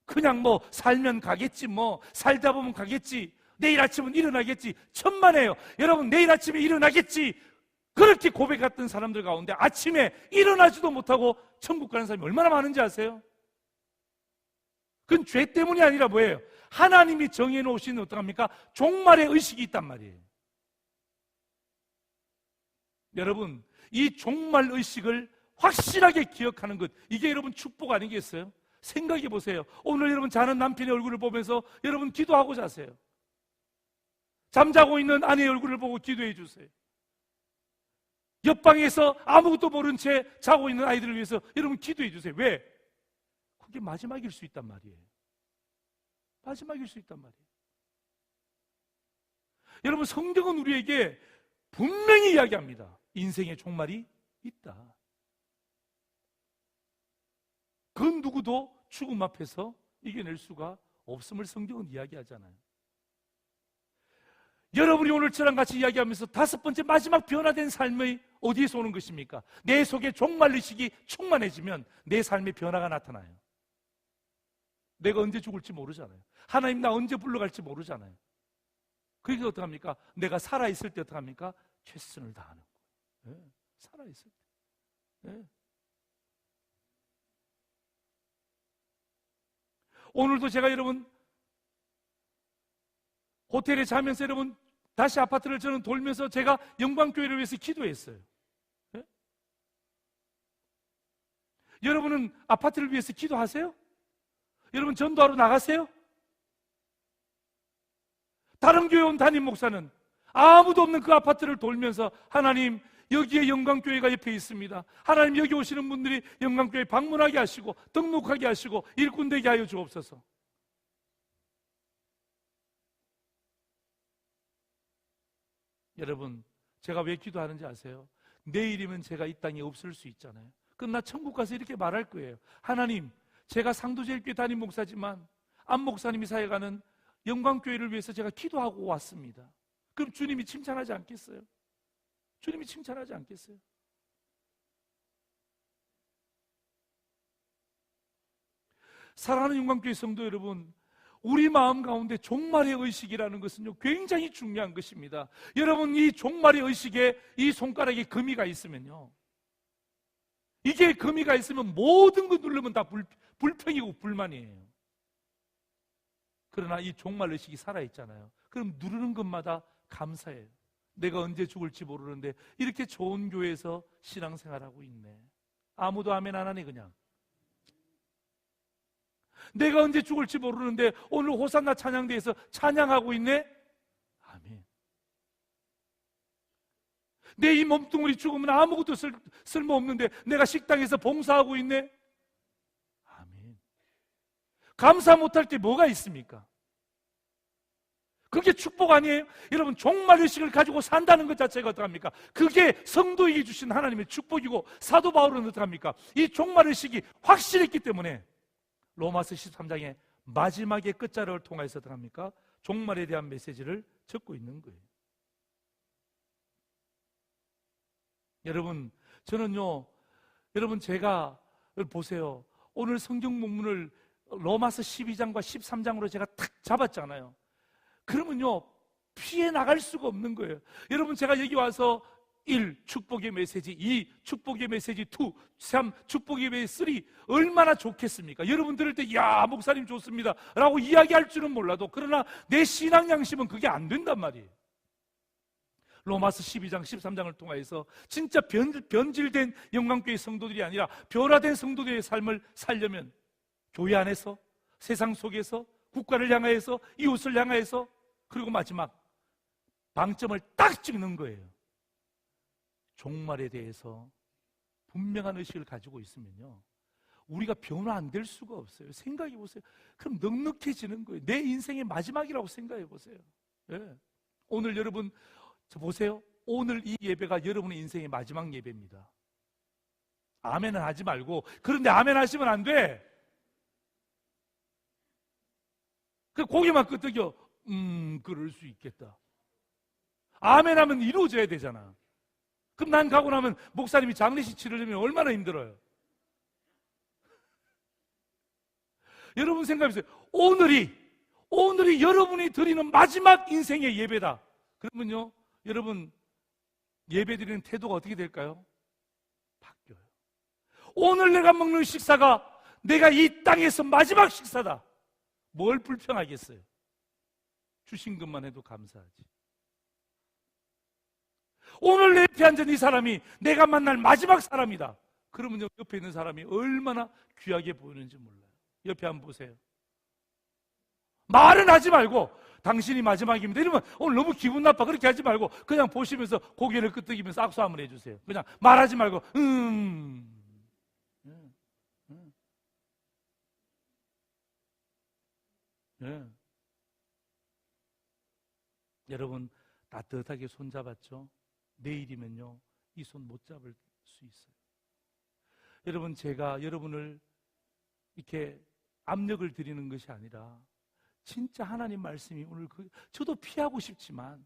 S1: 그냥 뭐 살면 가겠지, 뭐 살다 보면 가겠지, 내일 아침은 일어나겠지. 천만에요. 여러분, 내일 아침에 일어나겠지, 그렇게 고백했던 사람들 가운데 아침에 일어나지도 못하고 천국 가는 사람이 얼마나 많은지 아세요? 그건 죄 때문이 아니라 뭐예요? 하나님이 정해놓으신 어떡합니까? 종말의 의식이 있단 말이에요. 여러분, 이 종말 의식을 확실하게 기억하는 것, 이게 여러분 축복 아니겠어요? 생각해 보세요. 오늘 여러분 자는 남편의 얼굴을 보면서 여러분 기도하고 자세요. 잠자고 있는 아내의 얼굴을 보고 기도해 주세요. 옆방에서 아무것도 모른 채 자고 있는 아이들을 위해서 여러분 기도해 주세요. 왜? 그게 마지막일 수 있단 말이에요. 마지막일 수 있단 말이에요. 여러분, 성경은 우리에게 분명히 이야기합니다. 인생의 종말이 있다. 그 누구도 죽음 앞에서 이겨낼 수가 없음을 성경은 이야기하잖아요. 여러분이 오늘 저랑 같이 이야기하면서 다섯 번째 마지막 변화된 삶의 어디에서 오는 것입니까? 내 속에 종말의식이 충만해지면 내 삶의 변화가 나타나요. 내가 언제 죽을지 모르잖아요. 하나님 나 언제 불러갈지 모르잖아요. 그러니까 어떡합니까? 내가 살아있을 때 어떡합니까? 최선을 다하는 거예요. 네, 살아있을 때. 네. 오늘도 제가 여러분 호텔에 자면서 여러분 다시 아파트를 저는 돌면서 제가 영광교회를 위해서 기도했어요. 네? 여러분은 아파트를 위해서 기도하세요? 여러분 전도하러 나가세요? 다른 교회 온 담임 목사는 아무도 없는 그 아파트를 돌면서 하나님 여기에 영광교회가 옆에 있습니다. 하나님 여기 오시는 분들이 영광교회 방문하게 하시고 등록하게 하시고 일꾼 되게 하여 주옵소서. 여러분 제가 왜 기도하는지 아세요? 내일이면 제가 이 땅에 없을 수 있잖아요. 그럼 나 천국 가서 이렇게 말할 거예요. 하나님 제가 상도제일교회 담임 목사지만 안 목사님이 사역하는 영광교회를 위해서 제가 기도하고 왔습니다. 그럼 주님이 칭찬하지 않겠어요? 주님이 칭찬하지 않겠어요? 사랑하는 영광교회 성도 여러분, 우리 마음 가운데 종말의 의식이라는 것은요 굉장히 중요한 것입니다. 여러분 이 종말의 의식에 이 손가락에 금이가 있으면요, 이게 금이가 있으면 모든 거 누르면 다 불평이고 불만이에요. 그러나 이 종말 의식이 살아있잖아요. 그럼 누르는 것마다 감사해요. 내가 언제 죽을지 모르는데 이렇게 좋은 교회에서 신앙생활하고 있네. 아무도 아멘 안 하네. 그냥 내가 언제 죽을지 모르는데 오늘 호산나 찬양대에서 찬양하고 있네. 아멘. 내 이 몸뚱아리 죽으면 아무것도 쓸모없는데 내가 식당에서 봉사하고 있네. 아멘. 감사 못할 게 뭐가 있습니까? 그게 축복 아니에요? 여러분 종말의식을 가지고 산다는 것 자체가 어떡합니까? 그게 성도에게 주신 하나님의 축복이고, 사도 바울은 어떡합니까? 이 종말의식이 확실했기 때문에 로마서 13장의 마지막의 끝자락을 통해서 어떡합니까? 종말에 대한 메시지를 적고 있는 거예요. 여러분 저는요, 여러분 제가 보세요. 오늘 성경 본문을 로마서 12장과 13장으로 제가 탁 잡았잖아요. 그러면요 피해 나갈 수가 없는 거예요. 여러분 제가 여기 와서 1. 축복의 메시지, 2. 축복의 메시지 2, 3. 축복의 메시지 3 얼마나 좋겠습니까? 여러분 들을 때 야 목사님 좋습니다 라고 이야기할 줄은 몰라도, 그러나 내 신앙 양심은 그게 안 된단 말이에요. 로마서 12장 13장을 통해서 진짜 변질된 영광교회 성도들이 아니라 변화된 성도들의 삶을 살려면 교회 안에서, 세상 속에서, 국가를 향하여서, 이웃을 향하여서, 그리고 마지막 방점을 딱 찍는 거예요. 종말에 대해서 분명한 의식을 가지고 있으면요 우리가 변화 안 될 수가 없어요. 생각해 보세요. 그럼 넉넉해지는 거예요. 내 인생의 마지막이라고 생각해 보세요. 네. 오늘 여러분 보세요. 오늘 이 예배가 여러분의 인생의 마지막 예배입니다. 아멘은 하지 말고, 그런데 아멘 하시면 안 돼. 그 고개만 끄덕여 그럴 수 있겠다. 아멘 하면 이루어져야 되잖아. 그럼 난 가고 나면 목사님이 장례식 치르려면 얼마나 힘들어요. 여러분 생각해보세요. 오늘이 여러분이 드리는 마지막 인생의 예배다. 그러면요 여러분 예배 드리는 태도가 어떻게 될까요? 바뀌어요. 오늘 내가 먹는 식사가 내가 이 땅에서 마지막 식사다. 뭘 불평하겠어요? 주신 것만 해도 감사하지. 오늘 내 옆에 앉은 이 사람이 내가 만날 마지막 사람이다. 그러면 옆에 있는 사람이 얼마나 귀하게 보이는지 몰라요. 옆에 한번 보세요. 말은 하지 말고 당신이 마지막입니다. 이러면 오늘 너무 기분 나빠. 그렇게 하지 말고 그냥 보시면서 고개를 끄덕이면서 악수 한번 해주세요. 그냥 말하지 말고 예. 여러분 따뜻하게 손 잡았죠? 내일이면요 이 손 못 잡을 수 있어요. 여러분 제가 여러분을 이렇게 압력을 드리는 것이 아니라 진짜 하나님 말씀이 오늘 저도 피하고 싶지만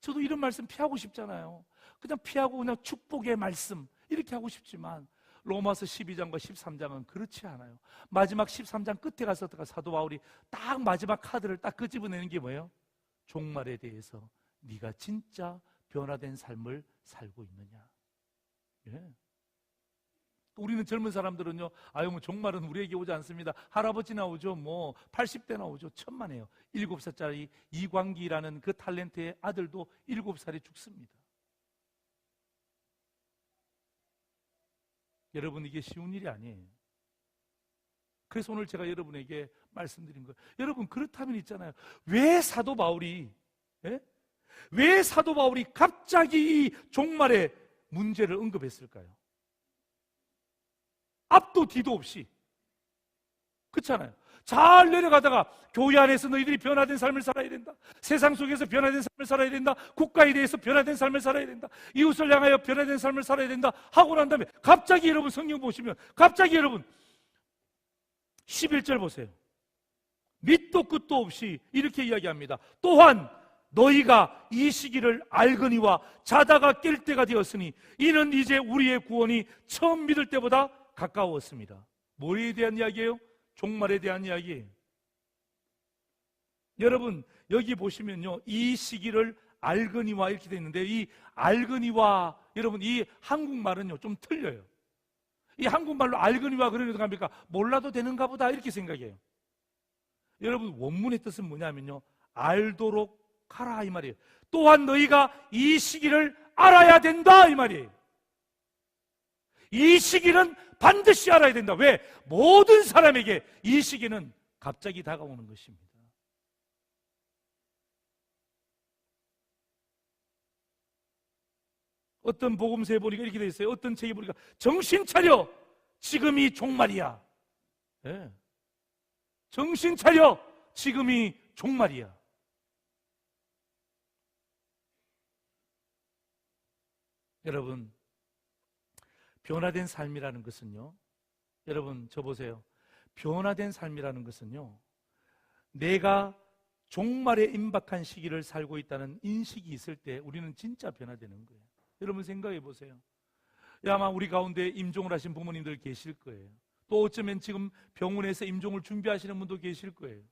S1: 저도 이런 말씀 피하고 싶잖아요. 그냥 피하고 그냥 축복의 말씀 이렇게 하고 싶지만 로마서 12장과 13장은 그렇지 않아요. 마지막 13장 끝에 가서 사도 바울이 딱 마지막 카드를 딱 끄집어내는 게 뭐예요? 종말에 대해서 네가 진짜 변화된 삶을 살고 있느냐. 예. 우리는 젊은 사람들은요, 아유, 뭐 종말은 우리에게 오지 않습니다. 할아버지 나오죠, 뭐 80대 나오죠. 천만에요. 7살짜리 이광기라는 그 탤런트의 아들도 7살에 죽습니다. 여러분 이게 쉬운 일이 아니에요. 그래서 오늘 제가 여러분에게 말씀드린 거예요. 여러분 그렇다면 있잖아요. 왜 사도 바울이 갑자기 이 종말의 문제를 언급했을까요? 앞도 뒤도 없이. 그렇잖아요. 잘 내려가다가 교회 안에서 너희들이 변화된 삶을 살아야 된다. 세상 속에서 변화된 삶을 살아야 된다. 국가에 대해서 변화된 삶을 살아야 된다. 이웃을 향하여 변화된 삶을 살아야 된다. 하고 난 다음에 갑자기 여러분 성경 보시면 갑자기 여러분 11절 보세요. 밑도 끝도 없이 이렇게 이야기합니다. 또한 너희가 이 시기를 알거니와 자다가 깰 때가 되었으니 이는 이제 우리의 구원이 처음 믿을 때보다 가까웠습니다. 뭐에 대한 이야기예요? 종말에 대한 이야기예요. 여러분 여기 보시면요 이 시기를 알거니와 이렇게 되어 있는데 이 알거니와 여러분 이 한국말은요 좀 틀려요. 이 한국말로 알거니와 그러니까 합니까? 몰라도 되는가 보다 이렇게 생각해요. 여러분 원문의 뜻은 뭐냐면요 알도록 하라 이 말이에요. 또한 너희가 이 시기를 알아야 된다 이 말이에요. 이 시기는 반드시 알아야 된다. 왜? 모든 사람에게 이 시기는 갑자기 다가오는 것입니다. 어떤 복음서에 보니까 이렇게 되어 있어요. 어떤 책에 보니까 정신 차려 지금이 종말이야. 네. 정신 차려 지금이 종말이야. 여러분 변화된 삶이라는 것은요 여러분 저 보세요. 변화된 삶이라는 것은요 내가 종말에 임박한 시기를 살고 있다는 인식이 있을 때 우리는 진짜 변화되는 거예요. 여러분 생각해 보세요. 아마 우리 가운데 임종을 하신 부모님들 계실 거예요. 또 어쩌면 지금 병원에서 임종을 준비하시는 분도 계실 거예요.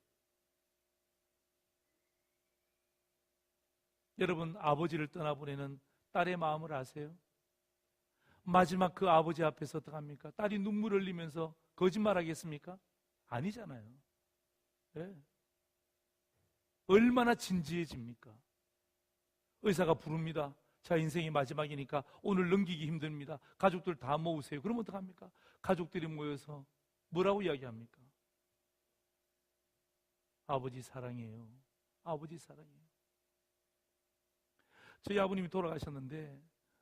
S1: 여러분 아버지를 떠나보내는 딸의 마음을 아세요? 마지막 그 아버지 앞에서 어떡합니까? 딸이 눈물 흘리면서 거짓말하겠습니까? 아니잖아요. 네. 얼마나 진지해집니까? 의사가 부릅니다. 자, 인생이 마지막이니까 오늘 넘기기 힘듭니다. 가족들 다 모으세요. 그러면 어떡합니까? 가족들이 모여서 뭐라고 이야기합니까? 아버지 사랑해요. 아버지 사랑해요. 저희 아버님이 돌아가셨는데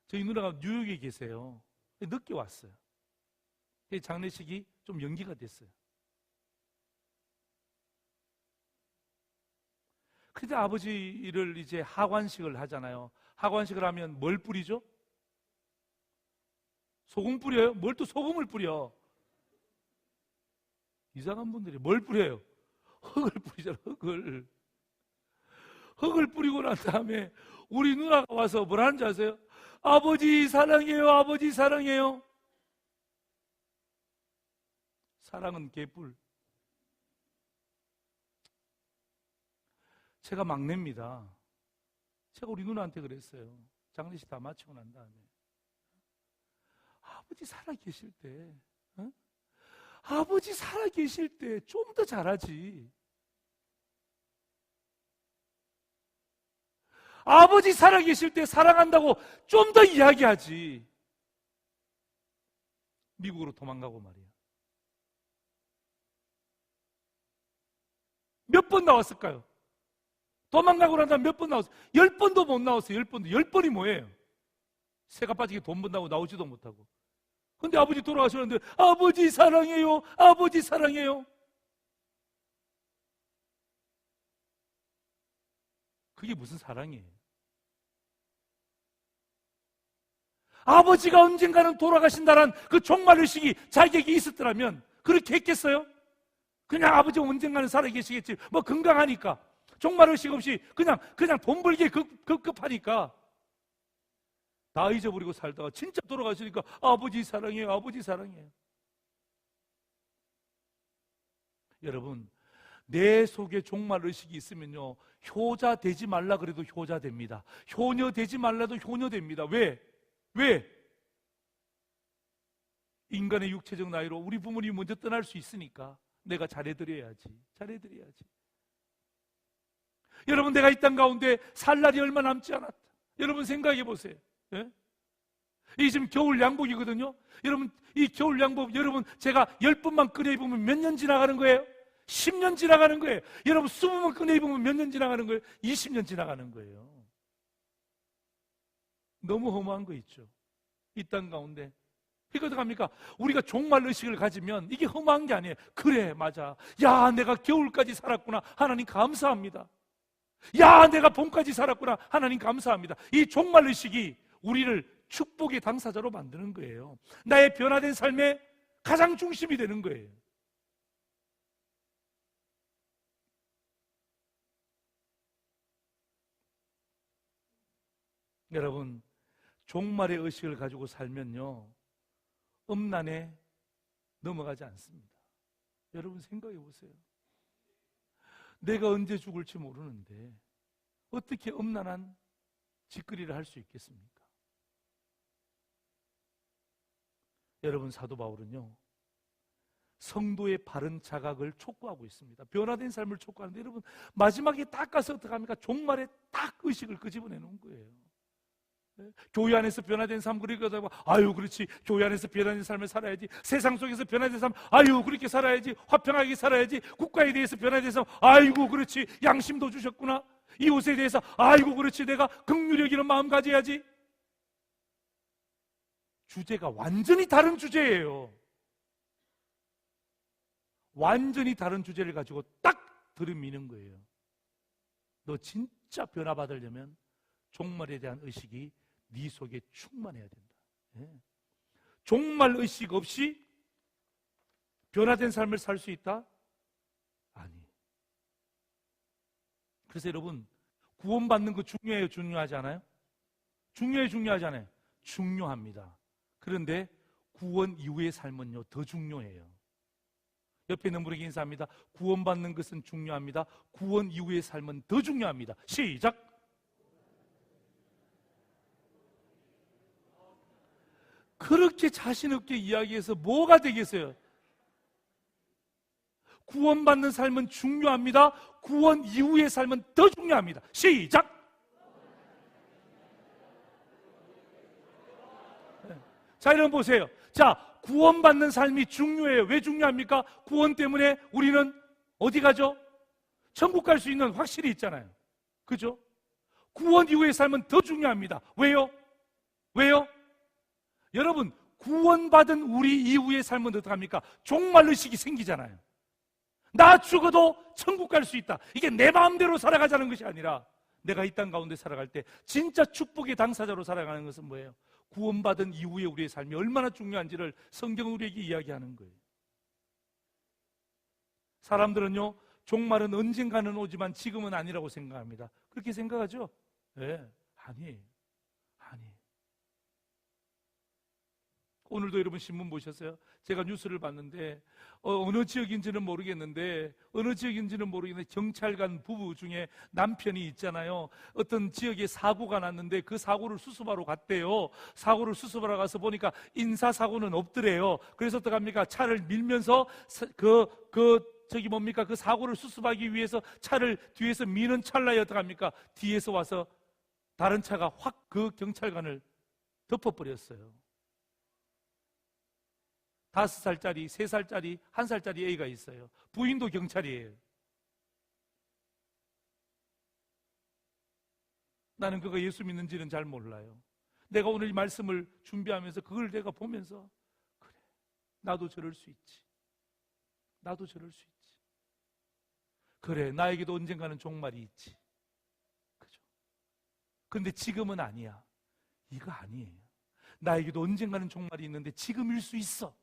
S1: 저희 누나가 뉴욕에 계세요. 늦게 왔어요. 장례식이 좀 연기가 됐어요. 근데 아버지를 이제 하관식을 하잖아요. 하관식을 하면 뭘 뿌리죠? 소금 뿌려요? 뭘 또 소금을 뿌려? 이상한 분들이 뭘 뿌려요? 흙을 뿌리잖아, 흙을. 흙을 뿌리고 난 다음에 우리 누나가 와서 뭐라는지 아세요? 아버지 사랑해요, 아버지 사랑해요. 사랑은 개뿔. 제가 막내입니다. 제가 우리 누나한테 그랬어요. 장례식 다 마치고 난 다음에 아버지 살아계실 때 아버지 살아계실 때 좀 더 잘하지. 아버지 살아계실 때 사랑한다고 좀 더 이야기하지. 미국으로 도망가고 말이야. 몇 번 나왔을까요? 도망가고 난 다음 몇 번 나왔어요? 10번도 못 나왔어요. 10번도. 10번이 뭐예요? 새가 빠지게 돈 번다고 나오지도 못하고. 근데 아버지 돌아가셨는데 아버지 사랑해요, 아버지 사랑해요. 그게 무슨 사랑이에요? 아버지가 언젠가는 돌아가신다는 그 종말의식이 자기에게 있었더라면 그렇게 했겠어요? 그냥 아버지 언젠가는 살아계시겠지. 뭐 건강하니까. 종말의식 없이 그냥 돈 벌기에 급급하니까 다 잊어버리고 살다가 진짜 돌아가시니까 아버지 사랑해요, 아버지 사랑해요. 여러분, 내 속에 종말의식이 있으면요, 효자 되지 말라 그래도 효자 됩니다. 효녀 되지 말라도 효녀 됩니다. 왜? 인간의 육체적 나이로 우리 부모님이 먼저 떠날 수 있으니까 내가 잘해드려야지. 여러분, 내가 이 땅 가운데 살 날이 얼마 남지 않았다. 여러분 생각해 보세요. 예? 이 지금 겨울 양복이거든요. 여러분, 이 겨울 양복 여러분 제가 10번만 꺼내 입으면 몇 년 지나가는 거예요? 10년 지나가는 거예요. 여러분 20번 꺼내 입으면 몇 년 지나가는 거예요? 20년 지나가는 거예요. 너무 허무한 거 있죠. 이 땅 가운데. 이거 어떡합니까? 우리가 종말의식을 가지면 이게 허무한 게 아니에요. 그래, 맞아. 야, 내가 겨울까지 살았구나. 하나님 감사합니다. 야, 내가 봄까지 살았구나. 하나님 감사합니다. 이 종말의식이 우리를 축복의 당사자로 만드는 거예요. 나의 변화된 삶의 가장 중심이 되는 거예요. 여러분, 종말의 의식을 가지고 살면요, 음란에 넘어가지 않습니다. 여러분 생각해 보세요. 내가 언제 죽을지 모르는데 어떻게 음란한 짓거리를 할 수 있겠습니까? 여러분, 사도 바울은요, 성도의 바른 자각을 촉구하고 있습니다. 변화된 삶을 촉구하는데, 여러분 마지막에 딱 가서 어떡합니까? 종말에 딱 의식을 끄집어내는 거예요. 교회 안에서 변화된 삶, 그러니까 아유 그렇지, 교회 안에서 변화된 삶을 살아야지. 세상 속에서 변화된 삶, 아유 그렇게 살아야지. 화평하게 살아야지. 국가에 대해서 변화된 삶, 아이고 그렇지, 양심도 주셨구나. 이웃에 대해서 아이고 그렇지, 내가 긍휼히 여기는 마음 가져야지. 주제가 완전히 다른 주제예요. 완전히 다른 주제를 가지고 딱 들이미는 거예요. 너 진짜 변화받으려면 종말에 대한 의식이 네 속에 충만해야 된다. 예. 종말 의식 없이 변화된 삶을 살 수 있다? 아니. 그래서 여러분, 구원받는 거 중요해요, 중요하지 않아요? 중요하지 않아요? 중요합니다. 그런데 구원 이후의 삶은요, 더 중요해요. 옆에 있는 분에게 인사합니다. 구원받는 것은 중요합니다. 구원 이후의 삶은 더 중요합니다. 시작! 그렇게 자신 없게 이야기해서 뭐가 되겠어요? 구원받는 삶은 중요합니다. 구원 이후의 삶은 더 중요합니다. 시작! 자, 여러분 보세요. 자, 구원받는 삶이 중요해요. 왜 중요합니까? 구원 때문에 우리는 어디 가죠? 천국 갈 수 있는 확실히 있잖아요. 그죠? 구원 이후의 삶은 더 중요합니다. 왜요? 여러분, 구원받은 우리 이후의 삶은 어떡합니까? 종말의식이 생기잖아요. 나 죽어도 천국 갈 수 있다. 이게 내 마음대로 살아가자는 것이 아니라 내가 이 땅 가운데 살아갈 때 진짜 축복의 당사자로 살아가는 것은 뭐예요? 구원받은 이후의 우리의 삶이 얼마나 중요한지를 성경은 우리에게 이야기하는 거예요. 사람들은요, 종말은 언젠가는 오지만 지금은 아니라고 생각합니다. 그렇게 생각하죠? 네, 아니에요. 오늘도 여러분 신문 보셨어요? 제가 뉴스를 봤는데 어느 지역인지는 모르겠는데 경찰관 부부 중에 남편이 있잖아요. 어떤 지역에 사고가 났는데 그 사고를 수습하러 갔대요. 사고를 수습하러 가서 보니까 인사사고는 없더래요. 그래서 어떡합니까? 차를 밀면서 그 사고를 수습하기 위해서 차를 뒤에서 미는 찰나에 어떡합니까? 뒤에서 와서 다른 차가 확 그 경찰관을 덮어버렸어요. 5살짜리, 3살짜리, 1살짜리 애가 있어요. 부인도 경찰이에요. 나는 그가 예수 믿는지는 잘 몰라요. 내가 오늘 이 말씀을 준비하면서 그걸 내가 보면서 그래, 나도 저럴 수 있지. 나도 저럴 수 있지. 그래, 나에게도 언젠가는 종말이 있지. 그죠? 근데 지금은 아니야. 이거 아니에요. 나에게도 언젠가는 종말이 있는데 지금일 수 있어.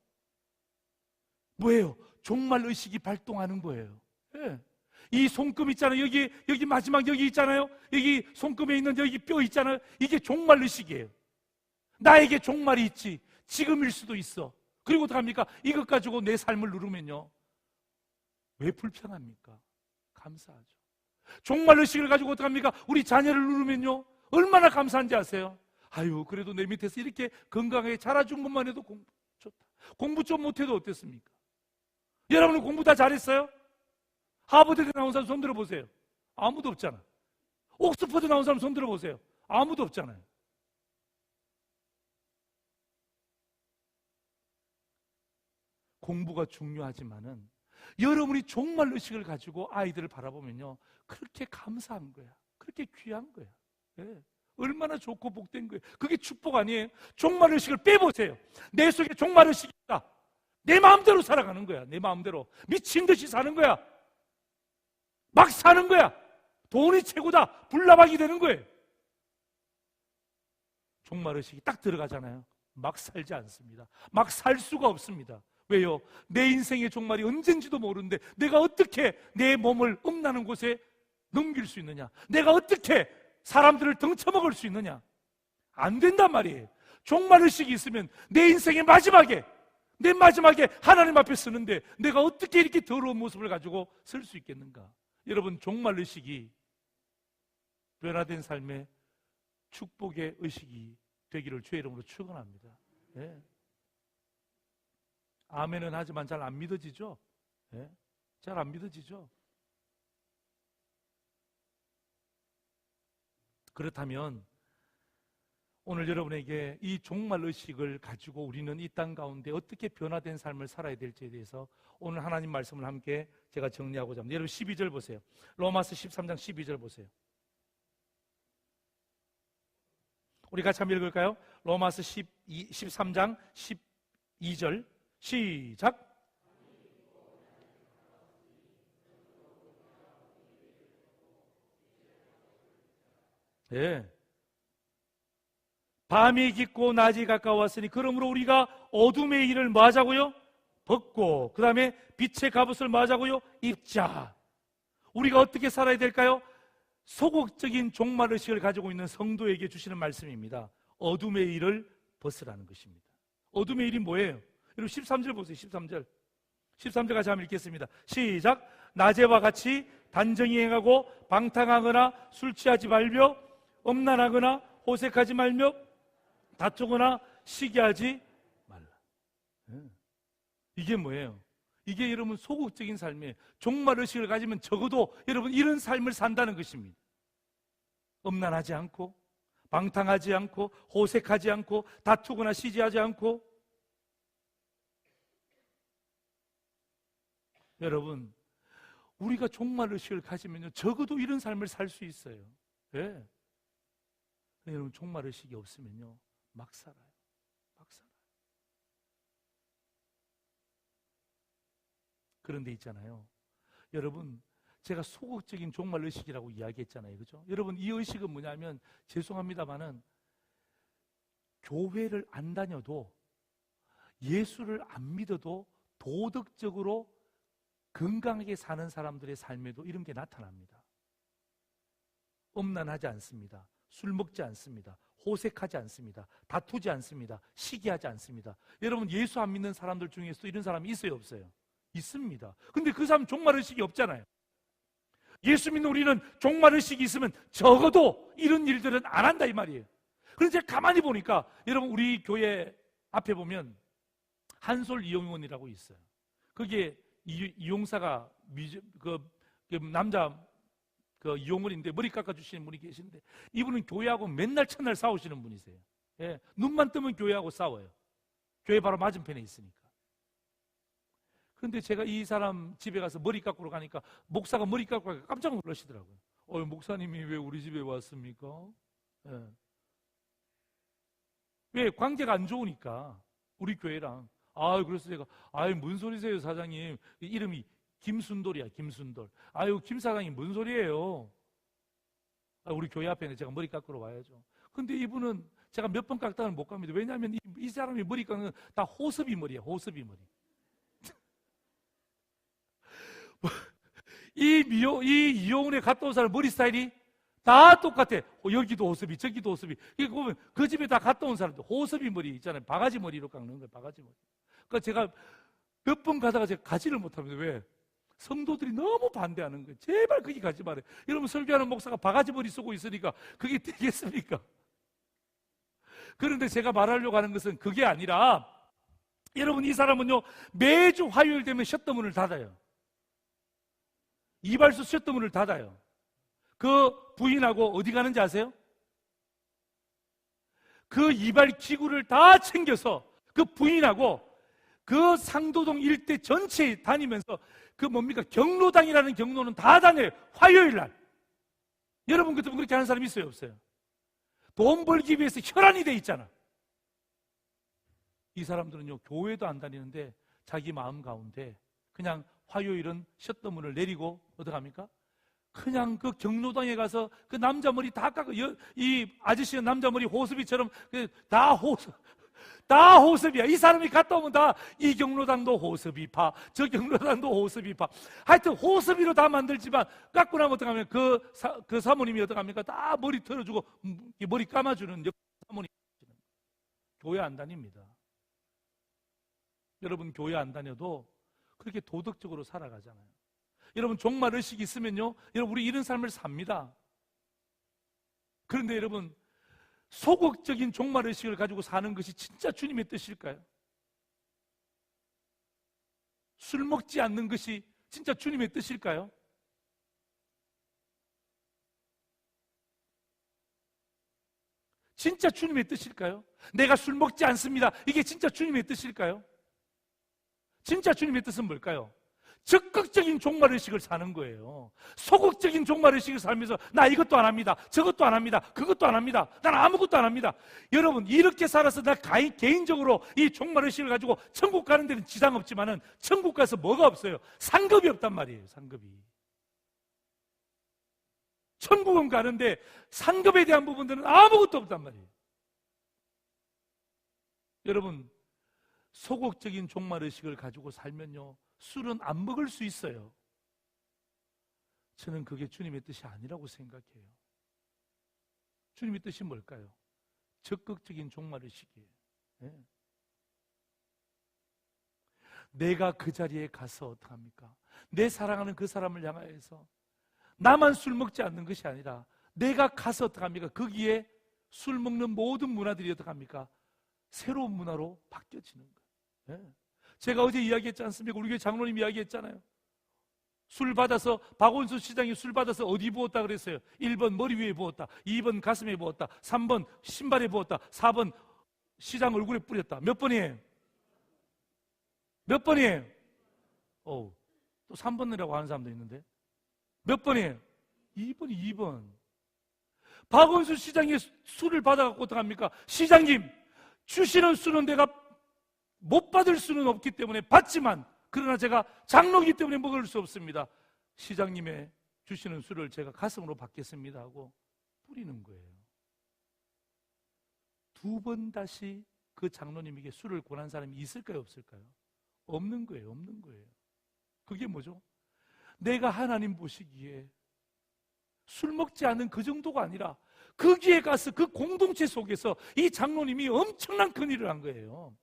S1: 뭐예요? 종말 의식이 발동하는 거예요. 예. 이 손금 있잖아요. 여기 마지막 여기 있잖아요. 여기 손금에 있는 여기 뼈 있잖아요. 이게 종말 의식이에요. 나에게 종말이 있지. 지금일 수도 있어. 그리고 어떡합니까? 이것 가지고 내 삶을 누르면요, 왜 불평합니까? 감사하죠. 종말 의식을 가지고 어떡합니까? 우리 자녀를 누르면요, 얼마나 감사한지 아세요? 아유, 그래도 내 밑에서 이렇게 건강하게 자라준 것만 해도 공부 좋다. 공부 좀 못해도 어땠습니까? 여러분은 공부 다 잘했어요? 하버드대 나온 사람 손 들어보세요. 아무도 없잖아. 옥스퍼드 나온 사람 손 들어보세요. 아무도 없잖아요. 공부가 중요하지만은 여러분이 종말 의식을 가지고 아이들을 바라보면요, 그렇게 감사한 거야. 그렇게 귀한 거야. 네. 얼마나 좋고 복된 거예요. 그게 축복 아니에요? 종말 의식을 빼보세요. 내 속에 종말 의식이 있다. 내 마음대로 살아가는 거야. 내 마음대로 미친 듯이 사는 거야. 막 사는 거야. 돈이 최고다. 불나방이 되는 거예요. 종말 의식이 딱 들어가잖아요. 막 살지 않습니다. 막 살 수가 없습니다. 왜요? 내 인생의 종말이 언젠지도 모르는데 내가 어떻게 내 몸을 음란한 곳에 넘길 수 있느냐? 내가 어떻게 사람들을 등쳐먹을 수 있느냐? 안 된단 말이에요. 종말 의식이 있으면 내 인생의 마지막에, 내 마지막에 하나님 앞에 서는데 내가 어떻게 이렇게 더러운 모습을 가지고 설 수 있겠는가? 여러분, 종말 의식이 변화된 삶의 축복의 의식이 되기를 주의 이름으로 축원합니다. 네. 아멘은 하지만 잘 안 믿어지죠? 네. 잘 안 믿어지죠? 그렇다면 오늘 여러분에게 이 종말 의식을 가지고 우리는 이 땅 가운데 어떻게 변화된 삶을 살아야 될지에 대해서 오늘 하나님 말씀을 함께 제가 정리하고자 합니다. 여러분 12절 보세요. 로마서 13장 12절 보세요. 우리 같이 한번 읽을까요? 로마서 13장 12절 시작. 네. 밤이 깊고 낮이 가까웠으니 그러므로 우리가 어둠의 일을 뭐 하자고요? 벗고 그 다음에 빛의 갑옷을 뭐 하자고요? 입자. 우리가 어떻게 살아야 될까요? 소극적인 종말의식을 가지고 있는 성도에게 주시는 말씀입니다. 어둠의 일을 벗으라는 것입니다. 어둠의 일이 뭐예요? 여러분 13절 보세요. 13절 같이 한번 읽겠습니다. 시작. 낮에와 같이 단정히 행하고 방탕하거나 술 취하지 말며 음란하거나 호색하지 말며 다투거나 시기하지 말라. 이게 뭐예요? 이게 여러분 소극적인 삶이에요. 종말의식을 가지면 적어도 여러분 이런 삶을 산다는 것입니다. 음란하지 않고 방탕하지 않고 호색하지 않고 다투거나 시기하지 않고. 여러분, 우리가 종말의식을 가지면요 적어도 이런 삶을 살 수 있어요. 예. 여러분, 종말의식이 없으면요 막 살아요. 막 살아요. 그런데 있잖아요, 여러분, 제가 소극적인 종말의식이라고 이야기했잖아요. 그죠? 여러분, 이 의식은 뭐냐면, 죄송합니다마는 교회를 안 다녀도 예수를 안 믿어도 도덕적으로 건강하게 사는 사람들의 삶에도 이런 게 나타납니다. 음란하지 않습니다. 술 먹지 않습니다. 호색하지 않습니다. 다투지 않습니다. 시기하지 않습니다. 여러분, 예수 안 믿는 사람들 중에서도 이런 사람이 있어요, 없어요? 있습니다. 근데 그 사람 종말의식이 없잖아요. 예수 믿는 우리는 종말의식이 있으면 적어도 이런 일들은 안 한다 이 말이에요. 그런데 제가 가만히 보니까 여러분, 우리 교회 앞에 보면 한솔 이용원이라고 있어요. 그게 이용사가 그 남자 그 이용원인데 머리 깎아주시는 분이 계신데, 이분은 교회하고 맨날 첫날 싸우시는 분이세요. 예, 눈만 뜨면 교회하고 싸워요. 교회 바로 맞은편에 있으니까. 그런데 제가 이 사람 집에 가서 머리 깎으러 가니까 목사가 머리 깎고 가니까 깜짝 놀라시더라고요. 목사님이 왜 우리 집에 왔습니까? 예. 왜? 관계가 안 좋으니까. 우리 교회랑. 그래서 제가, 뭔 소리세요, 사장님. 이름이 김순돌이야, 김순돌. 김 사장님, 뭔 소리예요? 우리 교회 앞에는 제가 머리 깎으러 와야죠. 근데 이분은 제가 몇 번 깎다는 못 갑니다. 왜냐하면 이 사람이 머리 깎는 다 호섭이 머리야, 호섭이 머리. 이 이용훈에 갔다 온 사람 머리 스타일이 다 똑같아. 여기도 호섭이, 저기도 호섭이. 이거 보면 그 집에 다 갔다 온 사람들 호섭이 머리 있잖아요. 바가지 머리로 깎는 거예요, 바가지 머리. 그러니까 제가 몇 번 가다가 제가 가지를 못합니다. 왜? 성도들이 너무 반대하는 거예요. 제발 거기 가지 말아요. 여러분, 설교하는 목사가 바가지 머리 쓰고 있으니까 그게 되겠습니까? 그런데 제가 말하려고 하는 것은 그게 아니라, 여러분, 이 사람은요, 매주 화요일 되면 셔터문을 닫아요. 이발소 셔터문을 닫아요. 그 부인하고 어디 가는지 아세요? 그 이발 기구를 다 챙겨서 그 부인하고 그 상도동 일대 전체에 다니면서 그 뭡니까? 경로당이라는 경로는 다 다녀요. 화요일 날. 여러분 같으면 그렇게 하는 사람이 있어요, 없어요? 돈 벌기 위해서 혈안이 돼 있잖아. 이 사람들은요, 교회도 안 다니는데 자기 마음 가운데 그냥 화요일은 셔터문을 내리고 어떡합니까? 그냥 그 경로당에 가서 그 남자 머리 다 깎아. 이 아저씨의 남자 머리 호섭이처럼 다 호섭이야. 이 사람이 갔다 오면 다 이 경로당도 호섭이파, 저 경로당도 호섭이파. 하여튼 호섭이로 다 만들지만 깎고 나면 어떡하면 그 사모님이 어떡합니까? 다 머리 털어주고 머리 감아주는 사모님. 교회 안 다닙니다. 여러분, 교회 안 다녀도 그렇게 도덕적으로 살아가잖아요. 여러분, 종말의식이 있으면요, 여러분, 우리 이런 삶을 삽니다. 그런데 여러분, 소극적인 종말의식을 가지고 사는 것이 진짜 주님의 뜻일까요? 술 먹지 않는 것이 진짜 주님의 뜻일까요? 진짜 주님의 뜻일까요? 내가 술 먹지 않습니다. 이게 진짜 주님의 뜻일까요? 진짜 주님의 뜻은 뭘까요? 적극적인 종말의식을 사는 거예요. 소극적인 종말의식을 살면서 나 이것도 안 합니다, 저것도 안 합니다, 그것도 안 합니다, 난 아무것도 안 합니다. 여러분, 이렇게 살아서 나 개인적으로 이 종말의식을 가지고 천국 가는 데는 지장 없지만은 천국 가서 뭐가 없어요? 상급이 없단 말이에요. 상급이. 천국은 가는데 상급에 대한 부분들은 아무것도 없단 말이에요. 여러분, 소극적인 종말의식을 가지고 살면요, 술은 안 먹을 수 있어요. 저는 그게 주님의 뜻이 아니라고 생각해요. 주님의 뜻이 뭘까요? 적극적인 종말의식이에요. 네. 내가 그 자리에 가서 어떡합니까? 내 사랑하는 그 사람을 향하여서 나만 술 먹지 않는 것이 아니라 내가 가서 어떡합니까? 거기에 술 먹는 모든 문화들이 어떡합니까? 새로운 문화로 바뀌어지는 거예요. 네. 제가 어제 이야기했지 않습니까? 우리 교회 장로님 이야기했잖아요. 술 받아서, 박원순 시장이 술 받아서 어디 부었다 그랬어요? 1번 머리 위에 부었다, 2번 가슴에 부었다, 3번 신발에 부었다, 4번 시장 얼굴에 뿌렸다. 몇 번이에요? 몇 번이에요? 또 3번이라고 하는 사람도 있는데 몇 번이에요? 2번. 박원순 시장이 술을 받아갖고 어떡합니까? 시장님, 주시는 술은 내가 못 받을 수는 없기 때문에 받지만, 그러나 제가 장로이기 때문에 먹을 수 없습니다. 시장님의 주시는 술을 제가 가슴으로 받겠습니다 하고 뿌리는 거예요. 2번 다시 그 장로님에게 술을 권한 사람이 있을까요, 없을까요? 없는 거예요. 없는 거예요. 그게 뭐죠? 내가 하나님 보시기에 술 먹지 않은 그 정도가 아니라 거기에 가서 그 공동체 속에서 이 장로님이 엄청난 큰 일을 한 거예요.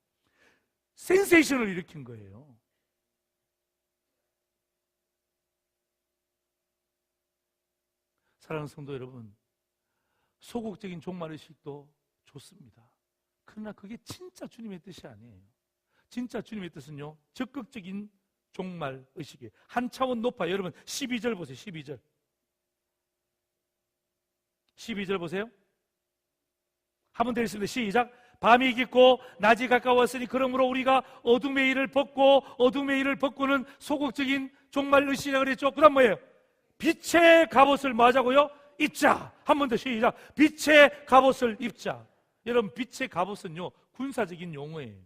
S1: 센세이션을 일으킨 거예요. 사랑하는 성도 여러분, 소극적인 종말의식도 좋습니다. 그러나 그게 진짜 주님의 뜻이 아니에요. 진짜 주님의 뜻은요, 적극적인 종말의식이에요. 한 차원 높아요. 여러분 12절 보세요. 12절 보세요. 한번 더 읽습니다. 시작. 밤이 깊고 낮이 가까웠으니 그러므로 우리가 어둠의 일을 벗고, 어둠의 일을 벗고는 소극적인 종말의식이라고 그랬죠. 그 다음 뭐예요? 빛의 갑옷을 뭐 하자고요? 입자. 한 번 더 시작. 빛의 갑옷을 입자. 여러분, 빛의 갑옷은요, 군사적인 용어예요.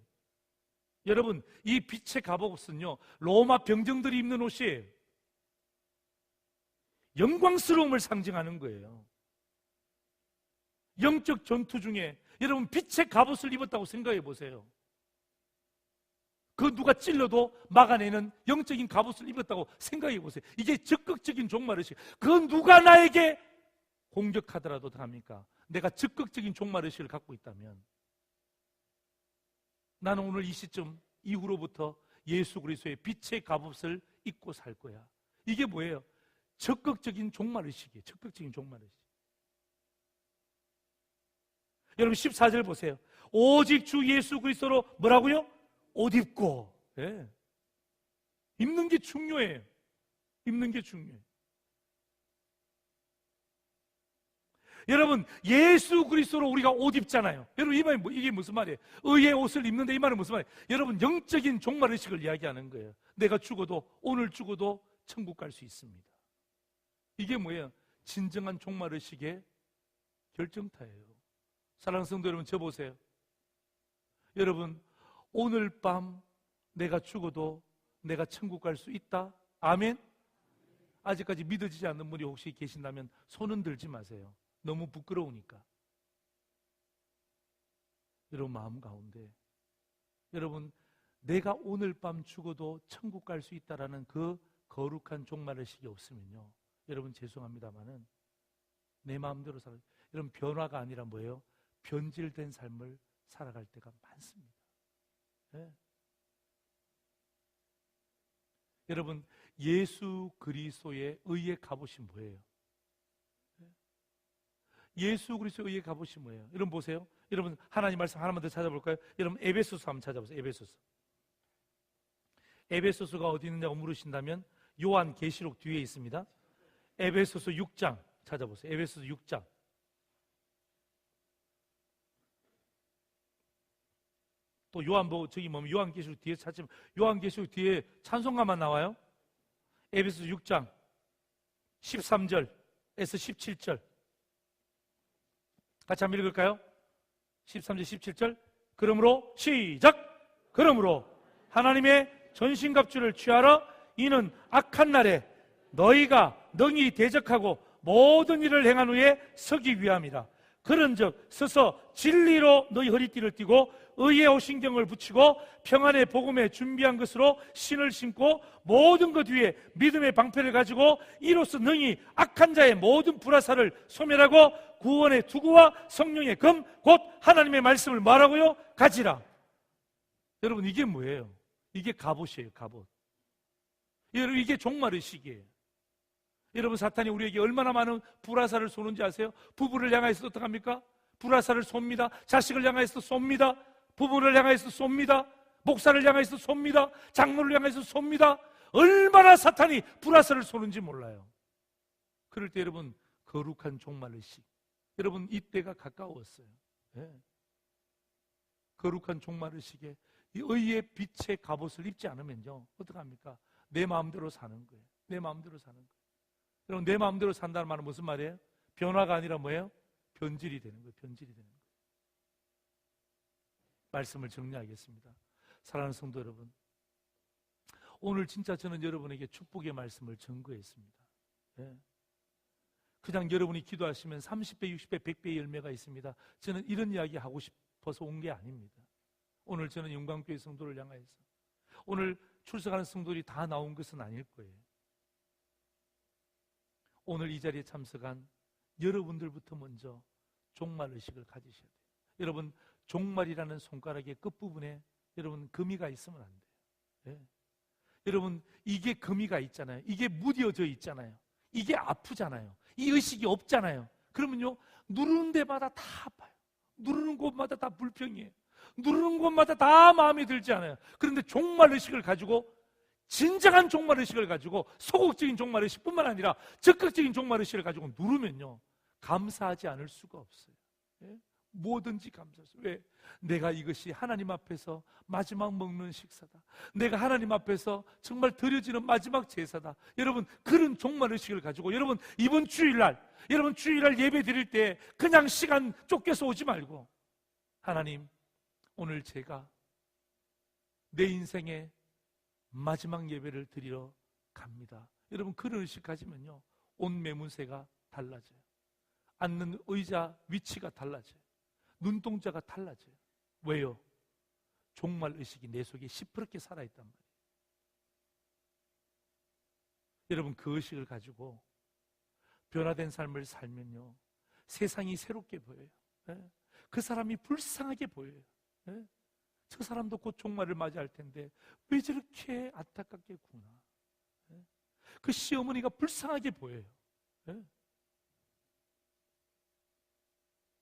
S1: 여러분, 이 빛의 갑옷은요, 로마 병정들이 입는 옷이에요. 영광스러움을 상징하는 거예요. 영적 전투 중에 여러분, 빛의 갑옷을 입었다고 생각해 보세요. 그 누가 찔러도 막아내는 영적인 갑옷을 입었다고 생각해 보세요. 이게 적극적인 종말의식. 그 누가 나에게 공격하더라도 합니까? 내가 적극적인 종말의식을 갖고 있다면 나는 오늘 이 시점 이후로부터 예수 그리스도의 빛의 갑옷을 입고 살 거야. 이게 뭐예요? 적극적인 종말의식이에요. 적극적인 종말의식. 여러분 14절 보세요. 오직 주 예수 그리스도로 뭐라고요? 옷 입고. 예. 입는 게 중요해요. 입는 게 중요해요. 여러분, 예수 그리스도로 우리가 옷 입잖아요. 여러분, 이 말이 이게 무슨 말이에요? 의의 옷을 입는데 이 말은 무슨 말이에요? 여러분, 영적인 종말의식을 이야기하는 거예요. 내가 죽어도, 오늘 죽어도 천국 갈 수 있습니다. 이게 뭐예요? 진정한 종말의식의 결정타예요. 사랑하는 성도 여러분, 저 보세요. 여러분, 오늘 밤 내가 죽어도 내가 천국 갈 수 있다? 아멘? 아직까지 믿어지지 않는 분이 혹시 계신다면 손은 들지 마세요. 너무 부끄러우니까. 여러분 마음 가운데 여러분, 내가 오늘 밤 죽어도 천국 갈 수 있다라는 그 거룩한 종말의식이 없으면요, 여러분 죄송합니다마는 내 마음대로 살아요. 여러분, 변화가 아니라 뭐예요? 변질된 삶을 살아갈 때가 많습니다. 네. 여러분, 예수 그리스도의 의의 갑옷이 뭐예요? 예수 그리스도의 의의 갑옷이 뭐예요? 여러분 보세요. 여러분, 하나님 말씀 하나만 더 찾아볼까요? 여러분, 에베소서 한번 찾아보세요. 에베소서. 에베소서가 어디 있느냐고 물으신다면 요한계시록 뒤에 있습니다. 에베소서 6장 찾아보세요. 에베소서 6장. 또 저기 뭐 요한계시록 뒤에 찾으면 요한계시록 뒤에 찬송가만 나와요. 에베소서 6장 13절에서 17절 같이 한번 읽을까요? 13절 17절. 그러므로 시작. 그러므로 하나님의 전신갑주를 취하라. 이는 악한 날에 너희가 능히 대적하고 모든 일을 행한 후에 서기 위함이라. 그런즉 서서 진리로 너희 허리띠를 띠고 의의 옷신경을 붙이고 평안의 복음에 준비한 것으로 신을 신고 모든 것 위에 믿음의 방패를 가지고 이로써 능히 악한 자의 모든 불화살을 소멸하고 구원의 투구와 성령의 금 곧 하나님의 말씀을 말하고요 가지라. 여러분, 이게 뭐예요? 이게 갑옷이에요. 갑옷. 여러분, 이게 종말의식이에요. 여러분, 사탄이 우리에게 얼마나 많은 불화살을 쏘는지 아세요? 부부를 향해서 어떡합니까? 불화살을 쏩니다. 자식을 향해서 쏩니다. 부부를 향해서 쏩니다. 목사를 향해서 쏩니다. 장로를 향해서 쏩니다. 얼마나 사탄이 불화살을 쏘는지 몰라요. 그럴 때 여러분, 거룩한 종말의식, 여러분 이때가 가까웠어요. 네. 거룩한 종말의식에 이 의의 빛의 갑옷을 입지 않으면요 어떡합니까? 내 마음대로 사는 거예요. 내 마음대로 사는 거예요. 여러분, 내 마음대로 산다는 말은 무슨 말이에요? 변화가 아니라 뭐예요? 변질이 되는 거예요. 변질이 되는 거예요. 말씀을 정리하겠습니다. 사랑하는 성도 여러분, 오늘 진짜 저는 여러분에게 축복의 말씀을 전거했습니다. 네. 그냥 여러분이 기도하시면 30배, 60배, 100배의 열매가 있습니다. 저는 이런 이야기 하고 싶어서 온 게 아닙니다. 오늘 저는 영광교회 성도를 향해서 오늘 출석하는 성도들이 다 나온 것은 아닐 거예요. 오늘 이 자리에 참석한 여러분들부터 먼저 종말의식을 가지셔야 돼요. 여러분, 종말이라는 손가락의 끝부분에 여러분 금이가 있으면 안 돼요. 네. 여러분, 이게 금이가 있잖아요. 이게 무뎌져 있잖아요. 이게 아프잖아요. 이 의식이 없잖아요. 그러면요, 누르는 데마다 다 아파요. 누르는 곳마다 다 불평이에요. 누르는 곳마다 다 마음에 들지 않아요. 그런데 종말의식을 가지고, 진정한 종말의식을 가지고, 소극적인 종말의식뿐만 아니라 적극적인 종말의식을 가지고 누르면요 감사하지 않을 수가 없어요. 예? 뭐든지 감사했어요. 왜? 내가 이것이 하나님 앞에서 마지막 먹는 식사다. 내가 하나님 앞에서 정말 드려지는 마지막 제사다. 여러분, 그런 종말의식을 가지고 여러분, 이번 주일날 여러분 주일날 예배 드릴 때 그냥 시간 쫓겨서 오지 말고, 하나님, 오늘 제가 내 인생의 마지막 예배를 드리러 갑니다. 여러분, 그런 의식 가지면요, 온 매문새가 달라져요. 앉는 의자 위치가 달라져요. 눈동자가 달라져요. 왜요? 종말의식이 내 속에 시퍼렇게 살아있단 말이에요. 여러분, 그 의식을 가지고 변화된 삶을 살면요, 세상이 새롭게 보여요. 그 사람이 불쌍하게 보여요. 저 사람도 곧 종말을 맞이할 텐데 왜 저렇게 안타깝게 구나. 그 시어머니가 불쌍하게 보여요.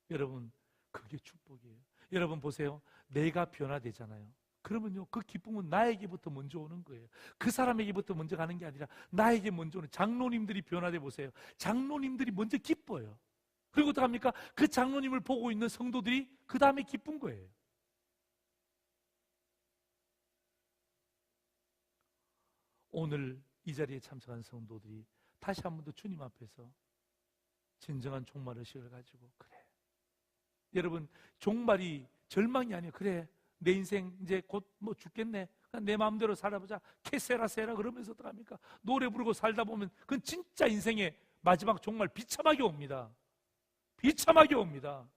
S1: 여러분, 그게 축복이에요. 여러분 보세요. 내가 변화되잖아요. 그러면요, 그 기쁨은 나에게부터 먼저 오는 거예요. 그 사람에게부터 먼저 가는 게 아니라 나에게 먼저 오는. 장로님들이 변화돼 보세요. 장로님들이 먼저 기뻐요. 그리고 어떡합니까? 그 장로님을 보고 있는 성도들이 그 다음에 기쁜 거예요. 오늘 이 자리에 참석한 성도들이 다시 한 번 더 주님 앞에서 진정한 종말의식을 가지고, 그래, 여러분, 종말이 절망이 아니에요. 그래, 내 인생 이제 곧 뭐 죽겠네, 내 마음대로 살아보자, 캐세라세라 그러면서 어떡합니까? 노래 부르고 살다 보면 그건 진짜 인생의 마지막 종말 비참하게 옵니다. 비참하게 옵니다.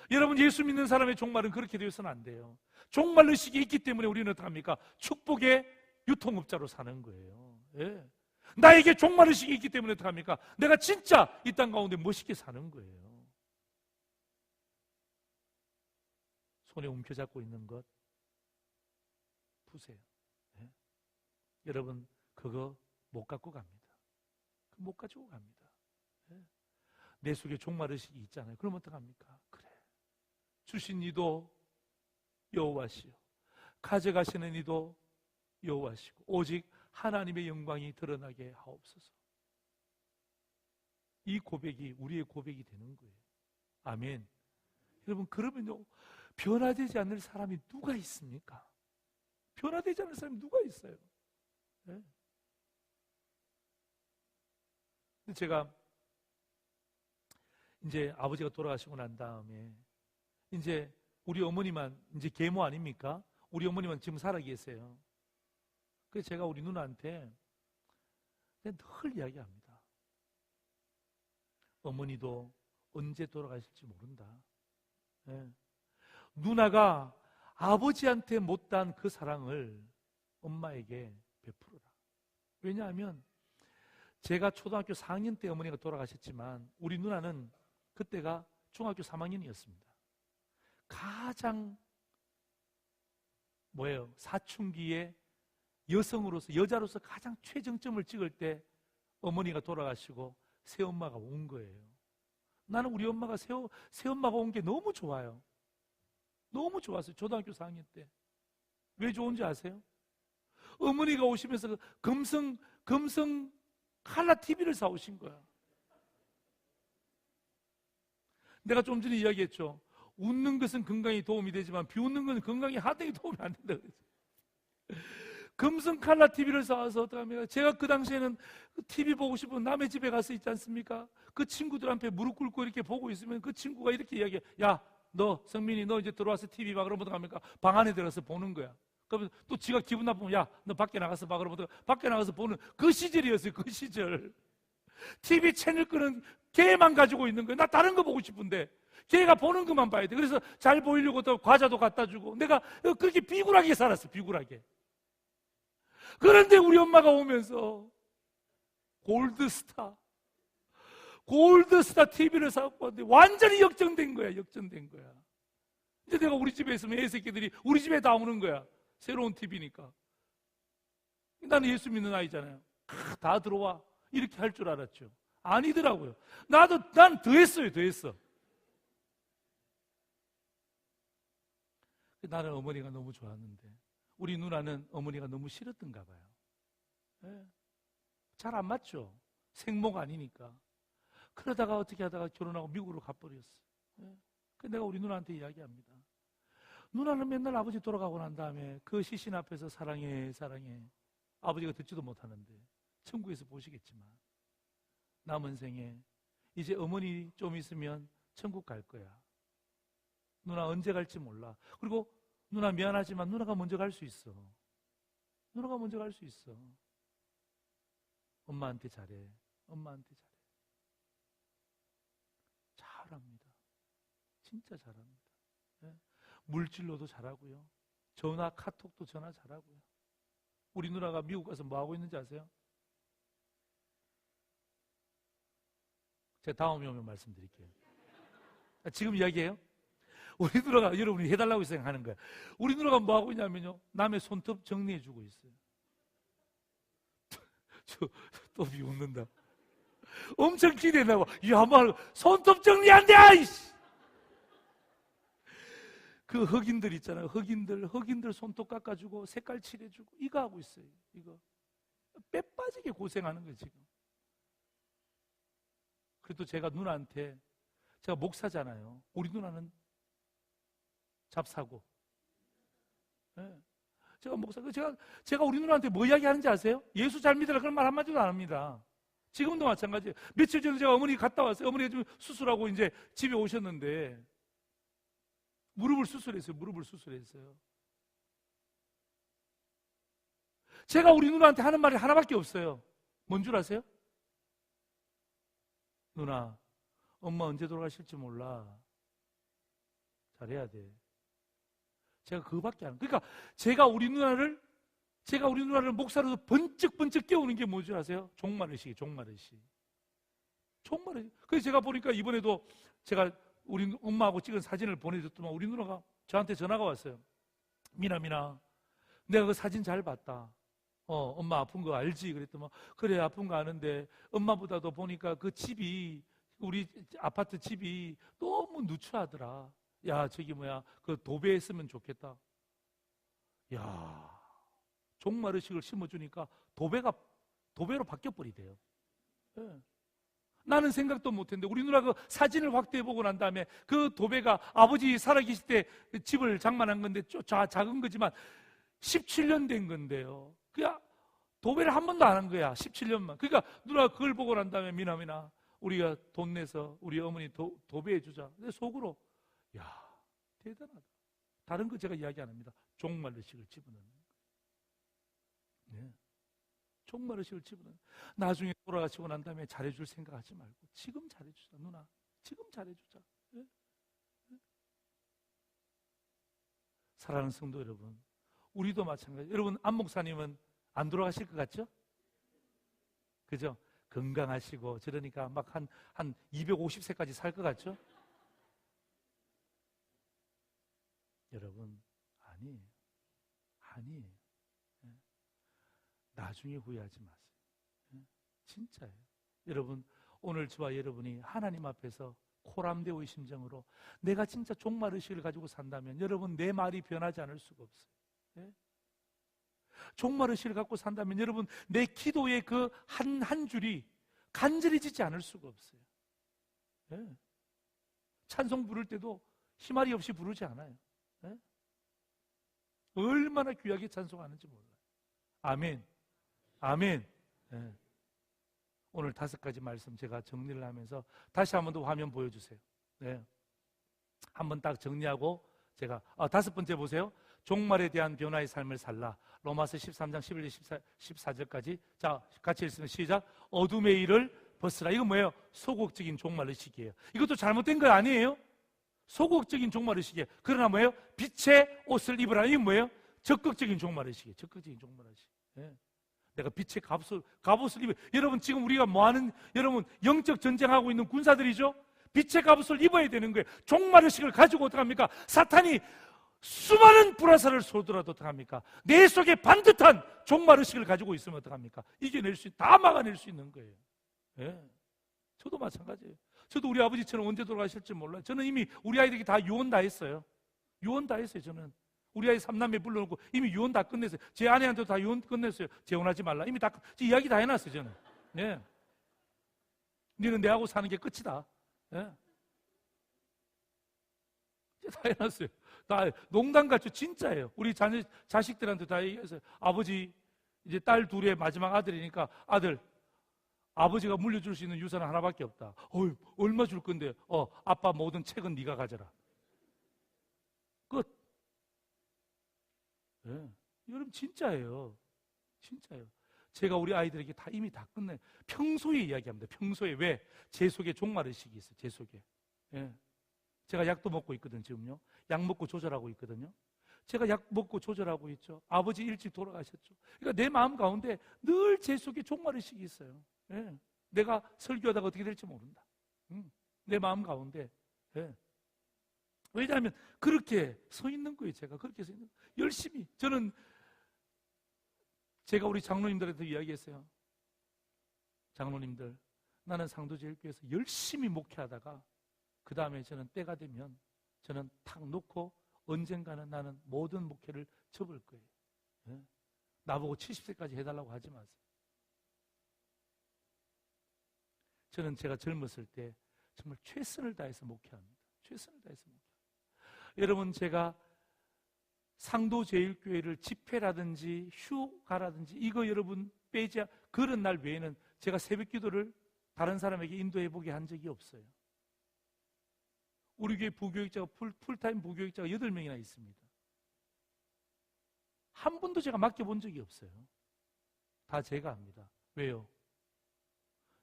S1: 여러분, 예수 믿는 사람의 종말은 그렇게 되어서는 안 돼요. 종말의식이 있기 때문에 우리는 어떡합니까? 축복의 유통업자로 사는 거예요. 예. 나에게 종말의식이 있기 때문에 어떡합니까? 내가 진짜 이 땅 가운데 멋있게 사는 거예요. 손에 움켜잡고 있는 것 푸세요. 예. 여러분, 그거 못 갖고 갑니다. 못 가지고 갑니다. 예. 내 속에 종말의식이 있잖아요. 그럼 어떡합니까? 그래, 주신 이도 여호와시요, 가져가시는 이도 여호와시고 오직 하나님의 영광이 드러나게 하옵소서. 이 고백이 우리의 고백이 되는 거예요. 아멘. 여러분, 그러면요, 변화되지 않는 사람이 누가 있습니까? 변화되지 않는 사람이 누가 있어요? 네? 근데 제가 이제 아버지가 돌아가시고 난 다음에 이제 우리 어머니만 이제 계모 아닙니까? 우리 어머니만 지금 살아 계세요. 그래서 제가 우리 누나한테 늘 이야기합니다. 어머니도 언제 돌아가실지 모른다. 네. 누나가 아버지한테 못한 그 사랑을 엄마에게 베풀어라. 왜냐하면 제가 초등학교 4학년 때 어머니가 돌아가셨지만 우리 누나는 그때가 중학교 3학년이었습니다. 가장 사춘기에 여성으로서, 여자로서 가장 최정점을 찍을 때 어머니가 돌아가시고 새엄마가 온 거예요. 나는 우리 엄마가 새엄마가 온 게 너무 좋아요. 너무 좋았어요. 초등학교 4학년 때. 왜 좋은지 아세요? 어머니가 오시면서 금성 칼라 TV를 사오신 거야. 내가 좀 전에 이야기했죠. 웃는 것은 건강에 도움이 되지만 비웃는 것은 건강에 하등에 도움이 안 된다 그랬죠. 금성 칼라 TV를 사와서 어떡합니까? 제가 그 당시에는 TV 보고 싶으면 남의 집에 가서 있지 않습니까? 그 친구들한테 무릎 꿇고 이렇게 보고 있으면 그 친구가 이렇게 이야기해. 야, 너 성민이 너 이제 들어와서 TV 봐. 그러면 어떡합니까? 방 안에 들어가서 보는 거야. 그러면 또 지가 기분 나쁘면 야, 너 밖에 나가서 봐. 그러면 밖에 나가서 보는 그 시절이었어요. 그 시절. TV 채널 끄는 걔만 가지고 있는 거예요. 나 다른 거 보고 싶은데 걔가 보는 것만 봐야 돼. 그래서 잘 보이려고 또 과자도 갖다 주고 내가 그렇게 비굴하게 살았어. 비굴하게. 그런데 우리 엄마가 오면서 골드스타 TV를 사갖고 왔는데 완전히 역전된 거야. 역전된 거야. 이제 내가 우리 집에 있으면 애새끼들이 우리 집에 다 오는 거야. 새로운 TV니까. 나는 예수 믿는 아이잖아요. 다 들어와. 이렇게 할 줄 알았죠. 아니더라고요. 난 더 했어. 나는 어머니가 너무 좋았는데 우리 누나는 어머니가 너무 싫었던가 봐요. 네. 잘 안 맞죠. 생모가 아니니까. 그러다가 어떻게 하다가 결혼하고 미국으로 가버렸어. 네. 내가 우리 누나한테 이야기합니다. 누나는 맨날 아버지 돌아가고 난 다음에 그 시신 앞에서 사랑해 사랑해, 아버지가 듣지도 못하는데 천국에서 보시겠지만 남은 생에 이제 어머니 좀 있으면 천국 갈 거야. 누나 언제 갈지 몰라. 그리고 누나 미안하지만 누나가 먼저 갈 수 있어. 누나가 먼저 갈 수 있어. 엄마한테 잘해. 엄마한테 잘해. 잘합니다. 진짜 잘합니다. 예? 물질로도 잘하고요. 전화, 카톡도 전화 잘하고요. 우리 누나가 미국 가서 뭐 하고 있는지 아세요? 제가 다음에 오면 말씀드릴게요. 지금 이야기해요? 우리 누나가, 여러분이 해달라고 생각하는 거예요. 우리 누나가 뭐 하고 있냐면요, 남의 손톱 정리해주고 있어요. 또 비웃는다. 엄청 기대했나 봐. 야, 뭐 손톱 정리한대! 아이씨! 그 흑인들 있잖아요. 흑인들 손톱 깎아주고 색깔 칠해주고 이거 하고 있어요. 이거 빼 빠지게 고생하는 거예요 지금. 그래도 제가 누나한테, 제가 목사잖아요. 우리 누나는 잡사고. 네. 제가 목사, 제가 우리 누나한테 뭐 이야기하는지 아세요? 예수 잘 믿으라 그런 말 한마디도 안 합니다. 지금도 마찬가지예요. 며칠 전에 제가 어머니 갔다 왔어요. 어머니가 좀 수술하고 이제 집에 오셨는데 무릎을 수술했어요. 제가 우리 누나한테 하는 말이 하나밖에 없어요. 뭔 줄 아세요? 누나, 엄마 언제 돌아가실지 몰라. 잘해야 돼. 제가 그거밖에 안. 그러니까 제가 우리 누나를 목사로서 번쩍번쩍 깨우는 게 뭔지 아세요? 종말의식. 그래서 제가 보니까 이번에도 제가 우리 엄마하고 찍은 사진을 보내줬더만 우리 누나가 저한테 전화가 왔어요. 미나, 내가 그 사진 잘 봤다. 엄마 아픈 거 알지? 그랬더만 그래, 아픈 거 아는데 엄마보다도 보니까 그 집이, 우리 아파트 집이 너무 누추하더라. 야, 그 도배했으면 좋겠다. 야, 종말의식을 심어주니까 도배로 바뀌어버리대요. 네. 나는 생각도 못했는데 우리 누나 그 사진을 확대해보고 난 다음에 그 도배가 아버지 살아계실 때 집을 장만한 건데 작은 거지만 17년 된 건데요. 그냥 도배를 한 번도 안 한 거야. 17년만. 그러니까 누나가 그걸 보고 난 다음에 미나 우리가 돈 내서 우리 어머니 도배해주자. 근데 속으로 야, 대단하다. 다른 거 제가 이야기 안 합니다. 종말의식을 집어넣는 거예요. 네. 종말의식을 집어넣는 거예요. 나중에 돌아가시고 난 다음에 잘해줄 생각하지 말고 지금 잘해주자. 누나, 지금 잘해주자. 네? 네? 사랑하는 성도 여러분, 우리도 마찬가지. 여러분, 안 목사님은 안 돌아가실 것 같죠? 그죠? 건강하시고 저러니까 막 한 250세까지 살 것 같죠? 여러분, 아니에요. 예? 나중에 후회하지 마세요. 예? 진짜예요. 여러분, 오늘 저와 여러분이 하나님 앞에서 코람데오의 심정으로 내가 진짜 종말의식을 가지고 산다면 여러분, 내 말이 변하지 않을 수가 없어요. 예? 종말의식을 갖고 산다면 여러분, 내 기도의 그 한 줄이 간절해지지 않을 수가 없어요. 예? 찬송 부를 때도 희말이 없이 부르지 않아요. 예? 얼마나 귀하게 찬송하는지 몰라요. 아멘. 예. 오늘 5가지 말씀 제가 정리를 하면서 다시 한 번 더 화면 보여주세요. 네. 한번 딱 정리하고 제가 5번째 보세요. 종말에 대한 변화의 삶을 살라. 로마서 13장 11절 14절까지. 자, 같이 읽으면 시작. 어둠의 일을 벗으라. 이거 뭐예요? 소극적인 종말의식이에요. 이것도 잘못된 거 아니에요? 소극적인 종말의식이에요. 그러나 뭐예요? 빛의 옷을 입으라. 이게 뭐예요? 적극적인 종말의식이에요. 적극적인 종말의식. 예. 내가 빛의 갑옷을 입어요. 여러분, 지금 우리가 뭐하는, 여러분, 영적 전쟁하고 있는 군사들이죠? 빛의 갑옷을 입어야 되는 거예요. 종말의식을 가지고 어떡합니까? 사탄이 수많은 불화살을 쏘더라도 어떡합니까? 내 속에 반듯한 종말의식을 가지고 있으면 어떡합니까? 다 막아낼 수 있는 거예요. 예. 저도 마찬가지예요. 저도 우리 아버지처럼 언제 돌아가실지 몰라요. 저는 이미 우리 아이들이 다 유언 다 했어요. 저는. 우리 아이 3남매 불러놓고 이미 유언 다 끝냈어요. 제 아내한테도 다 유언 끝냈어요. 재혼하지 말라. 이미 다 이야기 다 해놨어요. 저는. 예. 너는 내하고 사는 게 끝이다. 예. 다 해놨어요. 다 농담 같죠? 진짜예요. 우리 자식들한테 다 얘기했어요. 아버지, 이제 딸 둘의 마지막 아들이니까 아들, 아버지가 물려줄 수 있는 유산은 하나밖에 없다. 얼마 줄 건데? 아빠 모든 책은 네가 가져라. 끝. 네. 여러분 진짜예요. 진짜예요. 제가 우리 아이들에게 다 이미 다 끝내. 평소에 이야기합니다. 평소에. 왜? 제 속에 종말의식이 있어요. 제 속에. 예. 제가 약도 먹고 있거든요. 지금요. 약 먹고 조절하고 있거든요. 제가 약 먹고 조절하고 있죠. 아버지 일찍 돌아가셨죠. 그러니까 내 마음 가운데 늘 제 속에 종말의식이 있어요. 예. 내가 설교하다가 어떻게 될지 모른다. 내 마음 가운데. 예. 왜냐하면 그렇게 서 있는 거예요. 제가 그렇게 서 있는 거예요. 열심히. 저는 제가 우리 장로님들한테 이야기했어요. 장로님들, 나는 상도제일교회에서 열심히 목회하다가 그 다음에 저는 때가 되면 저는 탁 놓고 언젠가는 나는 모든 목회를 접을 거예요. 예? 나보고 70세까지 해달라고 하지 마세요. 저는 제가 젊었을 때 정말 최선을 다해서 목회합니다. 최선을 다해서 목회합니다. 여러분, 제가 상도제일교회를 집회라든지 휴가라든지 이거 여러분 빼지 그런 날 외에는 제가 새벽기도를 다른 사람에게 인도해보게 한 적이 없어요. 우리 교회 부교육자가 풀타임 부교육자가 8명이나 있습니다. 한 번도 제가 맡겨본 적이 없어요. 다 제가 합니다. 왜요?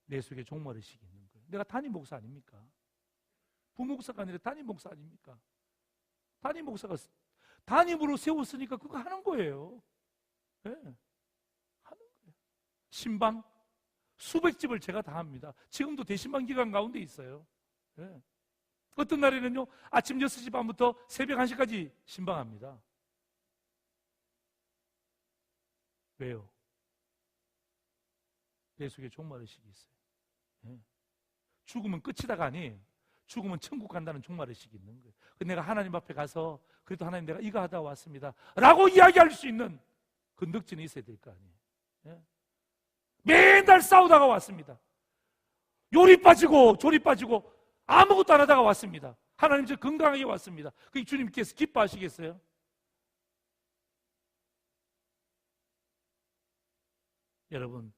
S1: 내 속에 종말의식이 있는 거예요. 내가 담임 목사 아닙니까? 부목사가 아니라 담임 목사 아닙니까? 담임 목사가 담임으로 세웠으니까 그거 하는 거예요. 네. 하는 거예요. 신방 수백 집을 제가 다 합니다. 지금도 대신방 기간 가운데 있어요. 네. 어떤 날에는요 아침 6시 반부터 새벽 1시까지 신방합니다. 왜요? 내 속에 종말의식이 있어요. 네. 죽으면 끝이다가 아니에요. 죽으면 천국 간다는 종말의식이 있는 거예요. 내가 하나님 앞에 가서 그래도 하나님 내가 이거 하다 왔습니다 라고 이야기할 수 있는 건덕진이 있어야 될 거 아니에요. 예? 맨날 싸우다가 왔습니다. 요리 빠지고 조리 빠지고 아무것도 안 하다가 왔습니다. 하나님 저 건강하게 왔습니다. 그게 주님께서 기뻐하시겠어요? 여러분,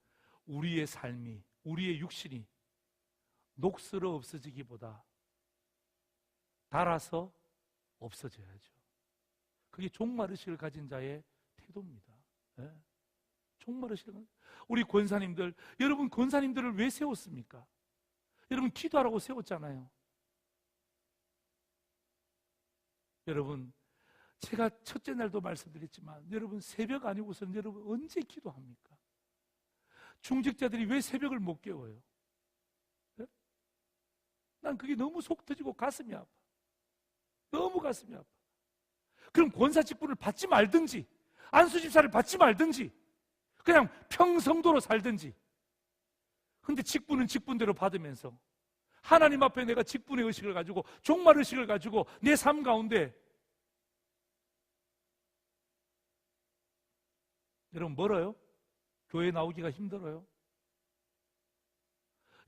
S1: 우리의 삶이, 우리의 육신이 녹슬어 없어지기보다 달아서 없어져야죠. 그게 종말의식을 가진 자의 태도입니다. 네. 종말의식을 우리 권사님들, 여러분 권사님들을 왜 세웠습니까? 여러분 기도하라고 세웠잖아요. 여러분 제가 첫째 날도 말씀드렸지만 여러분 새벽 아니고서는 여러분 언제 기도합니까? 중직자들이 왜 새벽을 못 깨워요? 네? 난 그게 너무 속 터지고 가슴이 아파. 너무 가슴이 아파. 그럼 권사 직분을 받지 말든지 안수집사를 받지 말든지 그냥 평성도로 살든지. 근데 직분은 직분대로 받으면서 하나님 앞에 내가 직분의 의식을 가지고 종말의식을 가지고 내 삶 가운데 여러분 멀어요? 교회 나오기가 힘들어요?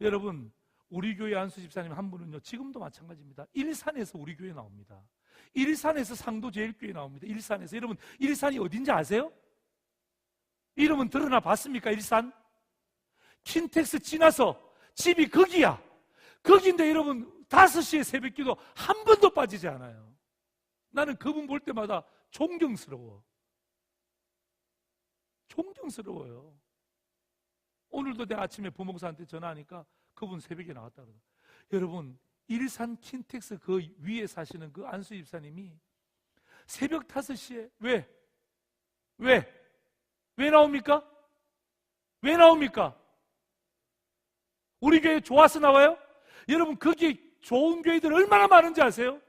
S1: 여러분 우리 교회 안수집사님 한 분은요 지금도 마찬가지입니다. 일산에서 우리 교회 나옵니다. 일산에서 상도제일교회 나옵니다. 일산에서. 여러분 일산이 어딘지 아세요? 이름은 들어나 봤습니까? 일산? 킨텍스 지나서 집이 거기야. 거기인데 여러분 5시에 새벽기도 한 번도 빠지지 않아요. 나는 그분 볼 때마다 존경스러워. 존경스러워요. 오늘도 내 아침에 부목사한테 전화하니까 그분 새벽에 나왔다 그러더라고요. 여러분 일산 킨텍스 그 위에 사시는 그 안수 집사님이 새벽 5시에 왜 나옵니까? 왜 나옵니까? 우리 교회 좋아서 나와요? 여러분 거기 좋은 교회들 얼마나 많은지 아세요?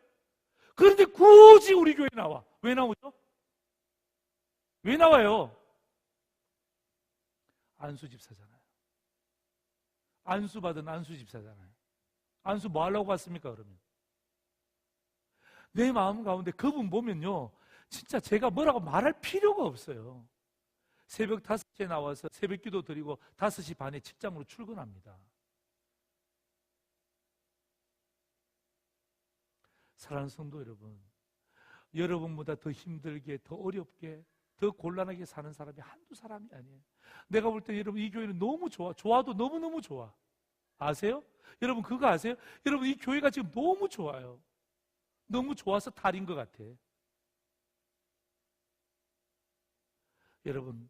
S1: 그런데 굳이 우리 교회에 나와. 왜 나오죠? 왜 나와요? 안수집사잖아요. 안수받은 안수집사잖아요. 안수 뭐 하려고 갔습니까 그러면? 내 마음 가운데 그분 보면요 진짜 제가 뭐라고 말할 필요가 없어요. 새벽 5시에 나와서 새벽 기도 드리고 5시 반에 직장으로 출근합니다. 사랑하는 성도 여러분, 여러분보다 더 힘들게, 더 어렵게, 더 곤란하게 사는 사람이 한두 사람이 아니에요. 내가 볼 때 여러분 이 교회는 너무 좋아. 좋아도 너무너무 좋아. 아세요? 여러분 그거 아세요? 여러분 이 교회가 지금 너무 좋아요. 너무 좋아서 달인 것 같아. 여러분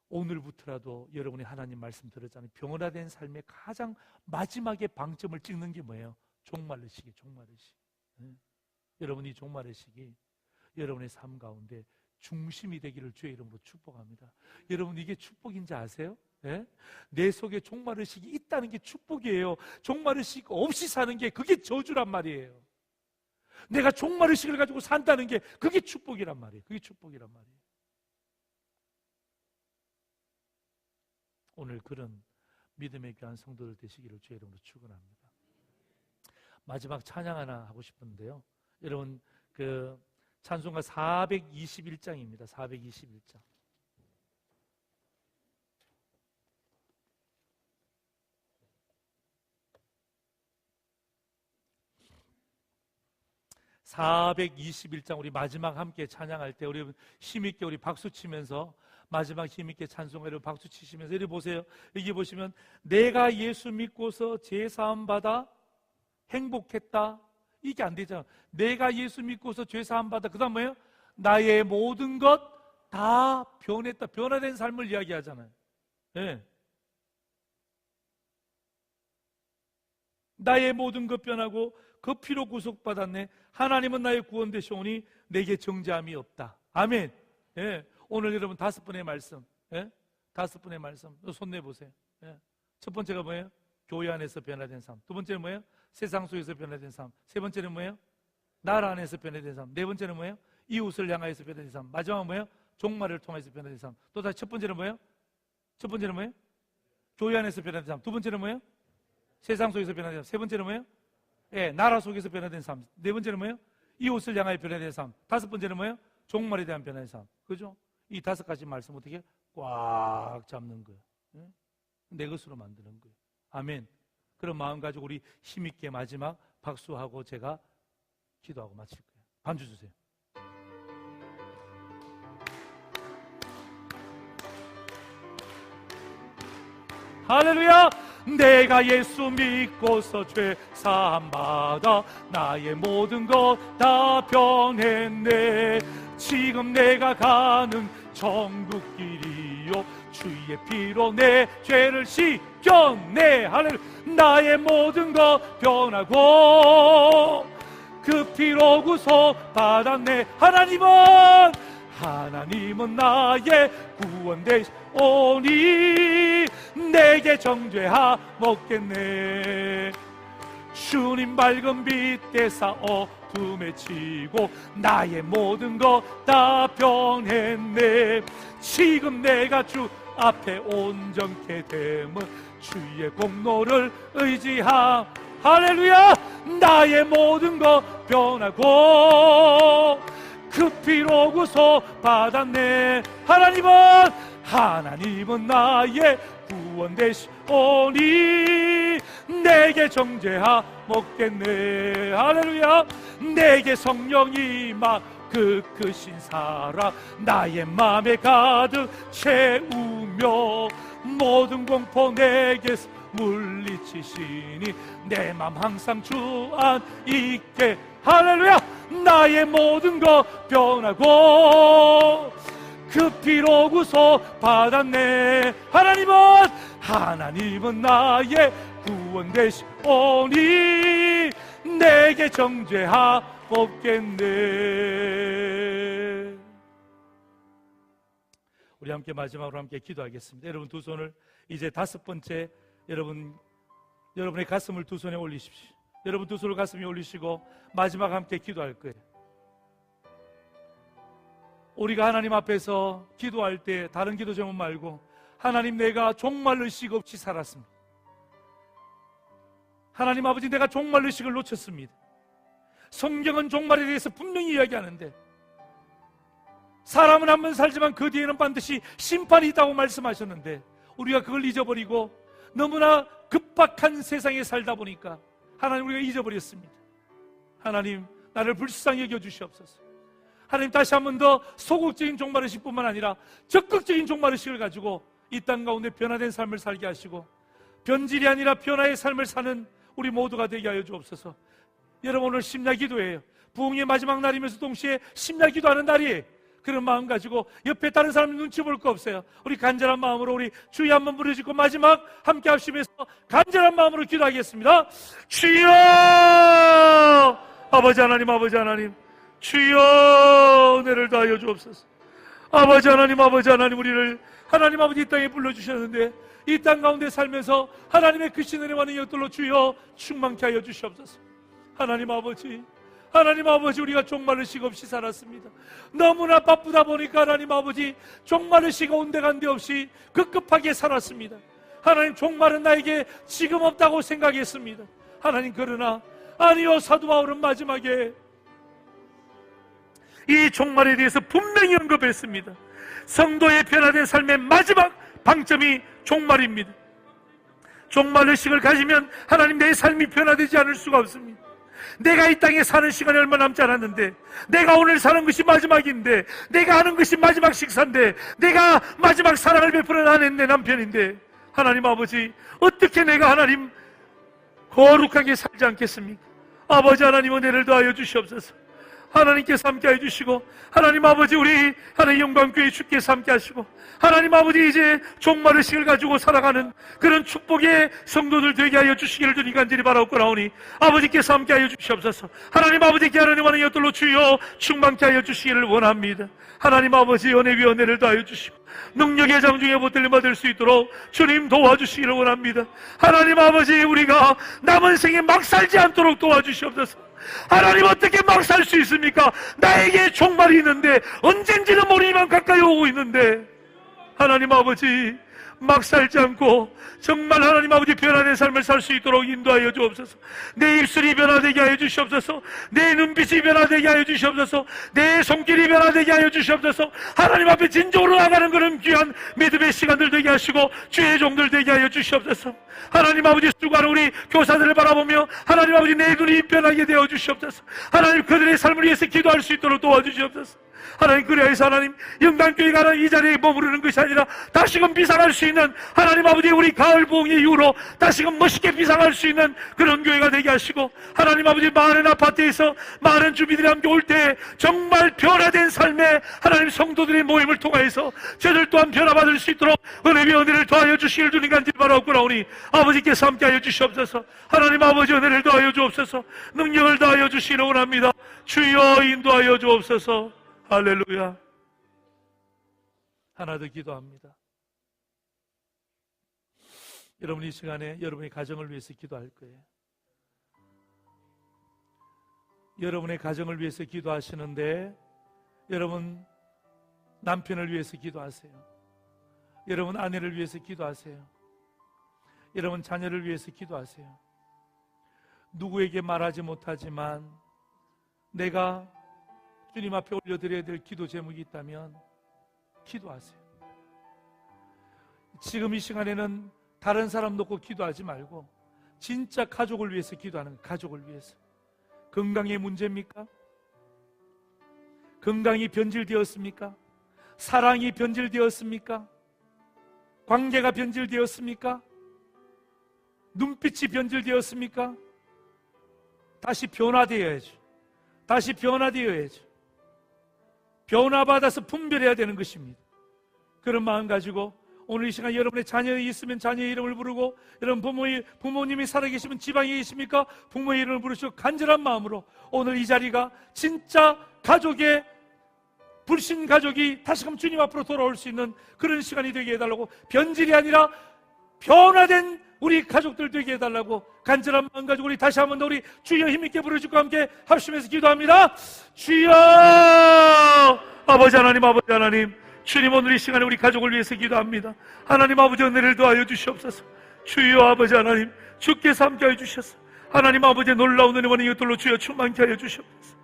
S1: 오늘부터라도 여러분이 하나님 말씀 들었잖아요. 병원화된 삶의 가장 마지막에 방점을 찍는 게 뭐예요? 종말의 시기, 종말의 시기. 여러분 이 종말의 시기 여러분의 삶 가운데 중심이 되기를 주의 이름으로 축복합니다. 여러분 이게 축복인지 아세요? 네? 내 속에 종말의 시기 있다는 게 축복이에요. 종말의 시기 없이 사는 게 그게 저주란 말이에요. 내가 종말의 시기를 가지고 산다는 게 그게 축복이란 말이에요. 그게 축복이란 말이에요. 오늘 그런 믿음의 귀한 성도들 되시기를 주의 이름으로 축원합니다. 마지막 찬양 하나 하고 싶은데요. 여러분 그 찬송가 421장입니다. 421장. (421장) 우리 마지막 함께 찬양할 때 우리 힘있게 우리 박수 치면서 마지막 힘있게 찬송하려 박수 치시면서 이리 보세요. 여기 보시면 내가 예수 믿고서 죄사함 받아 행복했다. 이게 안 되잖아. 내가 예수 믿고서 죄사함 받아. 그 다음 뭐예요? 나의 모든 것 다 변했다. 변화된 삶을 이야기하잖아요. 네. 나의 모든 것 변하고 그 피로 구속받았네. 하나님은 나의 구원 되시오니 내게 정죄함이 없다. 아멘. 예. 오늘 여러분 5분의 말씀, 예? 5분의 말씀 손 내보세요. 예. 첫 번째가 뭐예요? 교회 안에서 변화된 삶. 두 번째는 뭐예요? 세상 속에서 변화된 삶. 세 번째는 뭐예요? 나라 안에서 변화된 삶. 네 번째는 뭐예요? 이웃을 향하여서 변화된 삶. 마지막은 뭐예요? 종말을 통해서 변화된 삶. 또 다시 첫 번째는 뭐예요? 첫 번째는 뭐예요? 교회 안에서 변화된 삶. 두 번째는 뭐예요? 세상 속에서 변화된 삶. 세 번째는 뭐예요? 예, 나라 속에서 변화된 삶. 네 번째는 뭐예요? 이웃을 향하여 변화된 삶. 다섯 번째는 뭐예요? 종말에 대한 변화된 삶. 그죠? 이 5가지 말씀 어떻게 꽉 잡는 거예요. 예? 내 것으로 만드는 거예요. 아멘. 그런 마음 가지고 우리 힘있게 마지막 박수하고 제가 기도하고 마칠 거예요. 반주 주세요. 할렐루야! 내가 예수 믿고서 죄 사함 받아 나의 모든 것 다 변했네. 지금 내가 가는 천국길이요 주의 피로 내 죄를 씻겼네. 할렐루야! 나의 모든 것 변하고 그 피로 구속 받았네. 하나님은 나의 구원 되시오니 내게 정죄하 먹겠네. 주님 밝은 빛 대사 어둠에 치고 나의 모든 것 다 변했네. 지금 내가 주 앞에 온전케 됨은 주의 공로를 의지하. 할렐루야! 나의 모든 것 변하고 그 피로 구속 받았네. 하나님은 나의 구원 되시오니 내게 정죄하 먹겠네. 할렐루야! 내게 성령이 막 그 크신 사랑 나의 맘에 가득 채우며 모든 공포 내게서 물리치시니 내 맘 항상 주 안 있게. 할렐루야! 나의 모든 것 변하고 그 피로 구속 받았네. 하나님은 나의 구원 되시오니 내게 정죄하 없겠네. 우리 함께 마지막으로 함께 기도하겠습니다. 여러분 두 손을 이제 5번째 여러분의 가슴을 두 손에 올리십시오. 여러분 두 손을 가슴에 올리시고 마지막 함께 기도할 거예요. 우리가 하나님 앞에서 기도할 때 다른 기도 제목 말고 하나님 내가 종말 의식 없이 살았습니다. 하나님 아버지 내가 종말 의식을 놓쳤습니다. 성경은 종말에 대해서 분명히 이야기하는데 사람은 한 번 살지만 그 뒤에는 반드시 심판이 있다고 말씀하셨는데 우리가 그걸 잊어버리고 너무나 급박한 세상에 살다 보니까 하나님 우리가 잊어버렸습니다. 하나님 나를 불쌍히 여겨 주시옵소서. 하나님, 다시 한 번 더 소극적인 종말의식뿐만 아니라 적극적인 종말의식을 가지고 이 땅 가운데 변화된 삶을 살게 하시고 변질이 아니라 변화의 삶을 사는 우리 모두가 되게 하여 주옵소서. 여러분, 오늘 심야기도예요. 부흥의 마지막 날이면서 동시에 심야기도하는 날이에요. 그런 마음 가지고 옆에 다른 사람 눈치 볼 거 없어요. 우리 간절한 마음으로 우리 주여 한번 부르짖고 마지막 함께 합심해서 간절한 마음으로 기도하겠습니다. 주여! 아버지 하나님, 아버지 하나님, 주여 은혜를 다하여 주옵소서. 아버지 하나님, 아버지 하나님, 우리를 하나님 아버지 이 땅에 불러주셨는데 이 땅 가운데 살면서 하나님의 크신 은혜와 능력들로 주여 충만케 하여 주시옵소서. 하나님 아버지, 하나님 아버지, 우리가 종말의식 없이 살았습니다. 너무나 바쁘다 보니까 하나님 아버지 종말의식 온데간데 없이 급급하게 살았습니다. 하나님, 종말은 나에게 지금 없다고 생각했습니다. 하나님, 그러나 아니요, 사도 바울은 마지막에 이 종말에 대해서 분명히 언급했습니다. 성도의 변화된 삶의 마지막 방점이 종말입니다. 종말의식을 가지면 하나님, 내 삶이 변화되지 않을 수가 없습니다. 내가 이 땅에 사는 시간이 얼마 남지 않았는데, 내가 오늘 사는 것이 마지막인데, 내가 하는 것이 마지막 식사인데, 내가 마지막 사랑을 베푸는 아내인 내 남편인데, 하나님 아버지, 어떻게 내가 하나님 거룩하게 살지 않겠습니까? 아버지 하나님, 은혜를 더하여 주시옵소서. 하나님께서 함께 해주시고, 하나님 아버지, 우리 하나님 영광교회 주께서 함께 하시고, 하나님 아버지, 이제 종말의식을 가지고 살아가는 그런 축복의 성도들 되게 하여 주시기를 주님 간절히 바라옵고나오니 아버지께서 함께 하여 주시옵소서. 하나님 아버지께 하나님 하는 것들로 주여 충만케 하여 주시기를 원합니다. 하나님 아버지, 은혜 위에 은혜를 더하여 주시고 능력의 장중에 붙들림 받을 수 있도록 주님 도와주시기를 원합니다. 하나님 아버지, 우리가 남은 생에 막 살지 않도록 도와주시옵소서. 하나님, 어떻게 막 살 수 있습니까? 나에게 종말이 있는데, 언젠지는 모르지만 가까이 오고 있는데, 하나님 아버지, 막 살지 않고 정말 하나님 아버지 변화된 삶을 살 수 있도록 인도하여 주옵소서. 내 입술이 변화되게 하여 주시옵소서. 내 눈빛이 변화되게 하여 주시옵소서. 내 손길이 변화되게 하여 주시옵소서. 하나님 앞에 진정으로 나가는 그런 귀한 믿음의 시간들 되게 하시고 주의 종들 되게 하여 주시옵소서. 하나님 아버지, 수고하는 우리 교사들을 바라보며 하나님 아버지, 내 눈이 변하게 되어 주시옵소서. 하나님, 그들의 삶을 위해서 기도할 수 있도록 도와주시옵소서. 하나님, 그래서 하나님, 영광교회가 이 자리에 머무르는 것이 아니라 다시금 비상할 수 있는 하나님 아버지, 우리 가을 부흥의 이후로 다시금 멋있게 비상할 수 있는 그런 교회가 되게 하시고, 하나님 아버지, 많은 아파트에서 많은 주민들이 함께 올 때 정말 변화된 삶의 하나님 성도들의 모임을 통하여서 저들 또한 변화받을 수 있도록 은혜의 은혜를 더하여 주시기를 주님 간절히 바라옵고나오니 아버지께서 함께 하여 주시옵소서. 하나님 아버지, 은혜를 더하여 주옵소서. 능력을 더하여 주시기를 원합니다. 주여 인도하여 주옵소서. 할렐루야. 하나 더 기도합니다. 여러분, 이 시간에 여러분의 가정을 위해서 기도할 거예요. 여러분의 가정을 위해서 기도하시는데, 여러분 남편을 위해서 기도하세요. 여러분 아내를 위해서 기도하세요. 여러분 자녀를 위해서 기도하세요. 누구에게 말하지 못하지만 내가 주님 앞에 올려드려야 될 기도 제목이 있다면 기도하세요. 지금 이 시간에는 다른 사람 놓고 기도하지 말고 진짜 가족을 위해서 기도하는 거예요. 가족을 위해서. 건강의 문제입니까? 건강이 변질되었습니까? 사랑이 변질되었습니까? 관계가 변질되었습니까? 눈빛이 변질되었습니까? 다시 변화되어야죠. 다시 변화되어야죠. 변화받아서 분별해야 되는 것입니다. 그런 마음 가지고 오늘 이 시간 여러분의 자녀이 있으면 자녀의 이름을 부르고, 여러분 부모님이 살아계시면 지방에 계십니까? 부모의 이름을 부르시고 간절한 마음으로 오늘 이 자리가 진짜 가족의 불신 가족이 다시금 주님 앞으로 돌아올 수 있는 그런 시간이 되게 해달라고, 변질이 아니라 변화된 우리 가족들 되게 해달라고 간절한 마음 가지고 우리 다시 한번 더 우리 주여 힘있게 부르짖고 함께 합심해서 기도합니다. 주여! 아버지 하나님, 아버지 하나님, 주님, 오늘 이 시간에 우리 가족을 위해서 기도합니다. 하나님 아버지, 은혜를 더하여 주시옵소서. 주여 아버지 하나님, 주께서 함께 하여 주셔서 하나님 아버지의 놀라운 은혜와 이것들로 주여 충만케 하여 주시옵소서.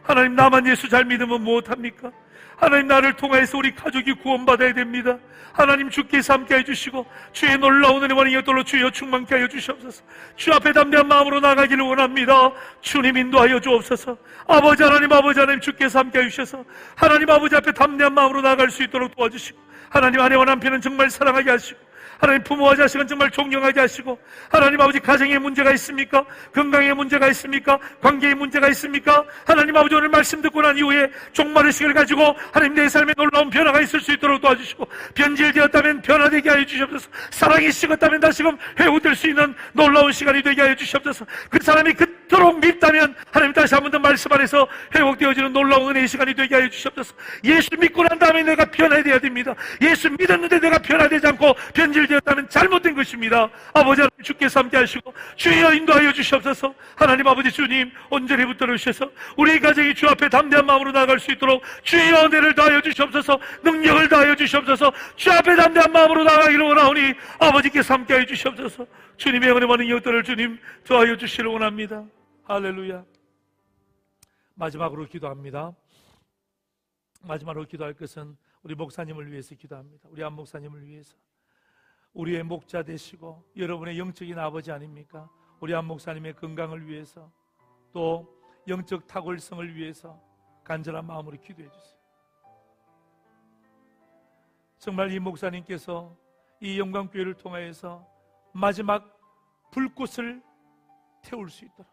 S1: 하나님, 나만 예수 잘 믿으면 무엇합니까? 하나님, 나를 통하여서 우리 가족이 구원받아야 됩니다. 하나님, 주께서 함께 해주시고 주의 놀라운 은혜와 이것들로 주여 충만케 하여 주시옵소서. 주 앞에 담대한 마음으로 나가기를 원합니다. 주님 인도하여 주옵소서. 아버지 하나님, 주께서 함께 해주셔서 하나님 아버지 앞에 담대한 마음으로 나갈 수 있도록 도와주시고, 하나님, 아내와 남편은 정말 사랑하게 하시고, 하나님, 부모와 자식은 정말 존경하게 하시고, 하나님 아버지, 가정에 문제가 있습니까? 건강에 문제가 있습니까? 관계에 문제가 있습니까? 하나님 아버지, 오늘 말씀 듣고 난 이후에 종말의식을 가지고 하나님, 내 삶에 놀라운 변화가 있을 수 있도록 도와주시고, 변질되었다면 변화되게 하여 주시옵소서. 사랑이 식었다면 다시금 회복될 수 있는 놀라운 시간이 되게 하여 주시옵소서. 그 사람이 그토록 밉다면 하나님, 다시 한 번 더 말씀 안에서 회복되어지는 놀라운 은혜의 시간이 되게 하여 주시옵소서. 예수 믿고 난 다음에 내가 변화되어야 됩니다. 예수 믿었는데 내가 변화되지 않고 변질되었다면 잘못된 것입니다. 아버지 하나님, 주께서 함께 하시고 주여 인도하여 주시옵소서. 하나님 아버지, 주님 온전히 붙들어 주셔서 우리 가정이 주 앞에 담대한 마음으로 나아갈 수 있도록 주여 은혜를 다하여 주시옵소서. 능력을 다하여 주시옵소서. 주 앞에 담대한 마음으로 나아가기를 원하오니 아버지께서 함께 하여 주시옵소서. 주님의 은혜와 능력들을 주님 더하여 주시기를 원합니다. 할렐루야. 마지막으로 기도합니다. 마지막으로 기도할 것은 우리 목사님을 위해서 기도합니다. 우리 안 목사님을 위해서. 우리의 목자 되시고 여러분의 영적인 아버지 아닙니까? 우리 안 목사님의 건강을 위해서, 또 영적 탁월성을 위해서 간절한 마음으로 기도해 주세요. 정말 이 목사님께서 이 영광교회를 통하여서 마지막 불꽃을 태울 수 있도록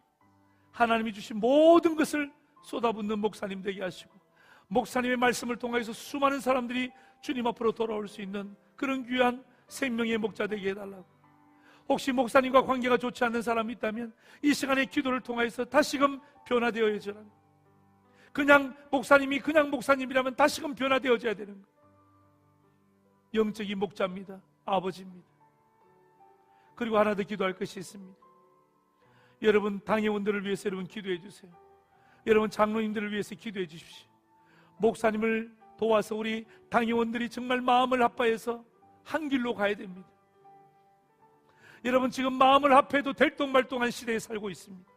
S1: 하나님이 주신 모든 것을 쏟아붓는 목사님 되게 하시고, 목사님의 말씀을 통해서 수많은 사람들이 주님 앞으로 돌아올 수 있는 그런 귀한 생명의 목자 되게 해달라고. 혹시 목사님과 관계가 좋지 않는 사람이 있다면 이 시간에 기도를 통해서 다시금 변화되어야죠. 그냥 목사님이 그냥 목사님이라면 다시금 변화되어져야 되는 거예요. 영적인 목자입니다. 아버지입니다. 그리고 하나 더 기도할 것이 있습니다. 여러분, 당회원들을 위해서 여러분 기도해 주세요. 여러분, 장로님들을 위해서 기도해 주십시오. 목사님을 도와서 우리 당회원들이 정말 마음을 합하여서 한 길로 가야 됩니다. 여러분, 지금 마음을 합해도 될똥말똥한 시대에 살고 있습니다.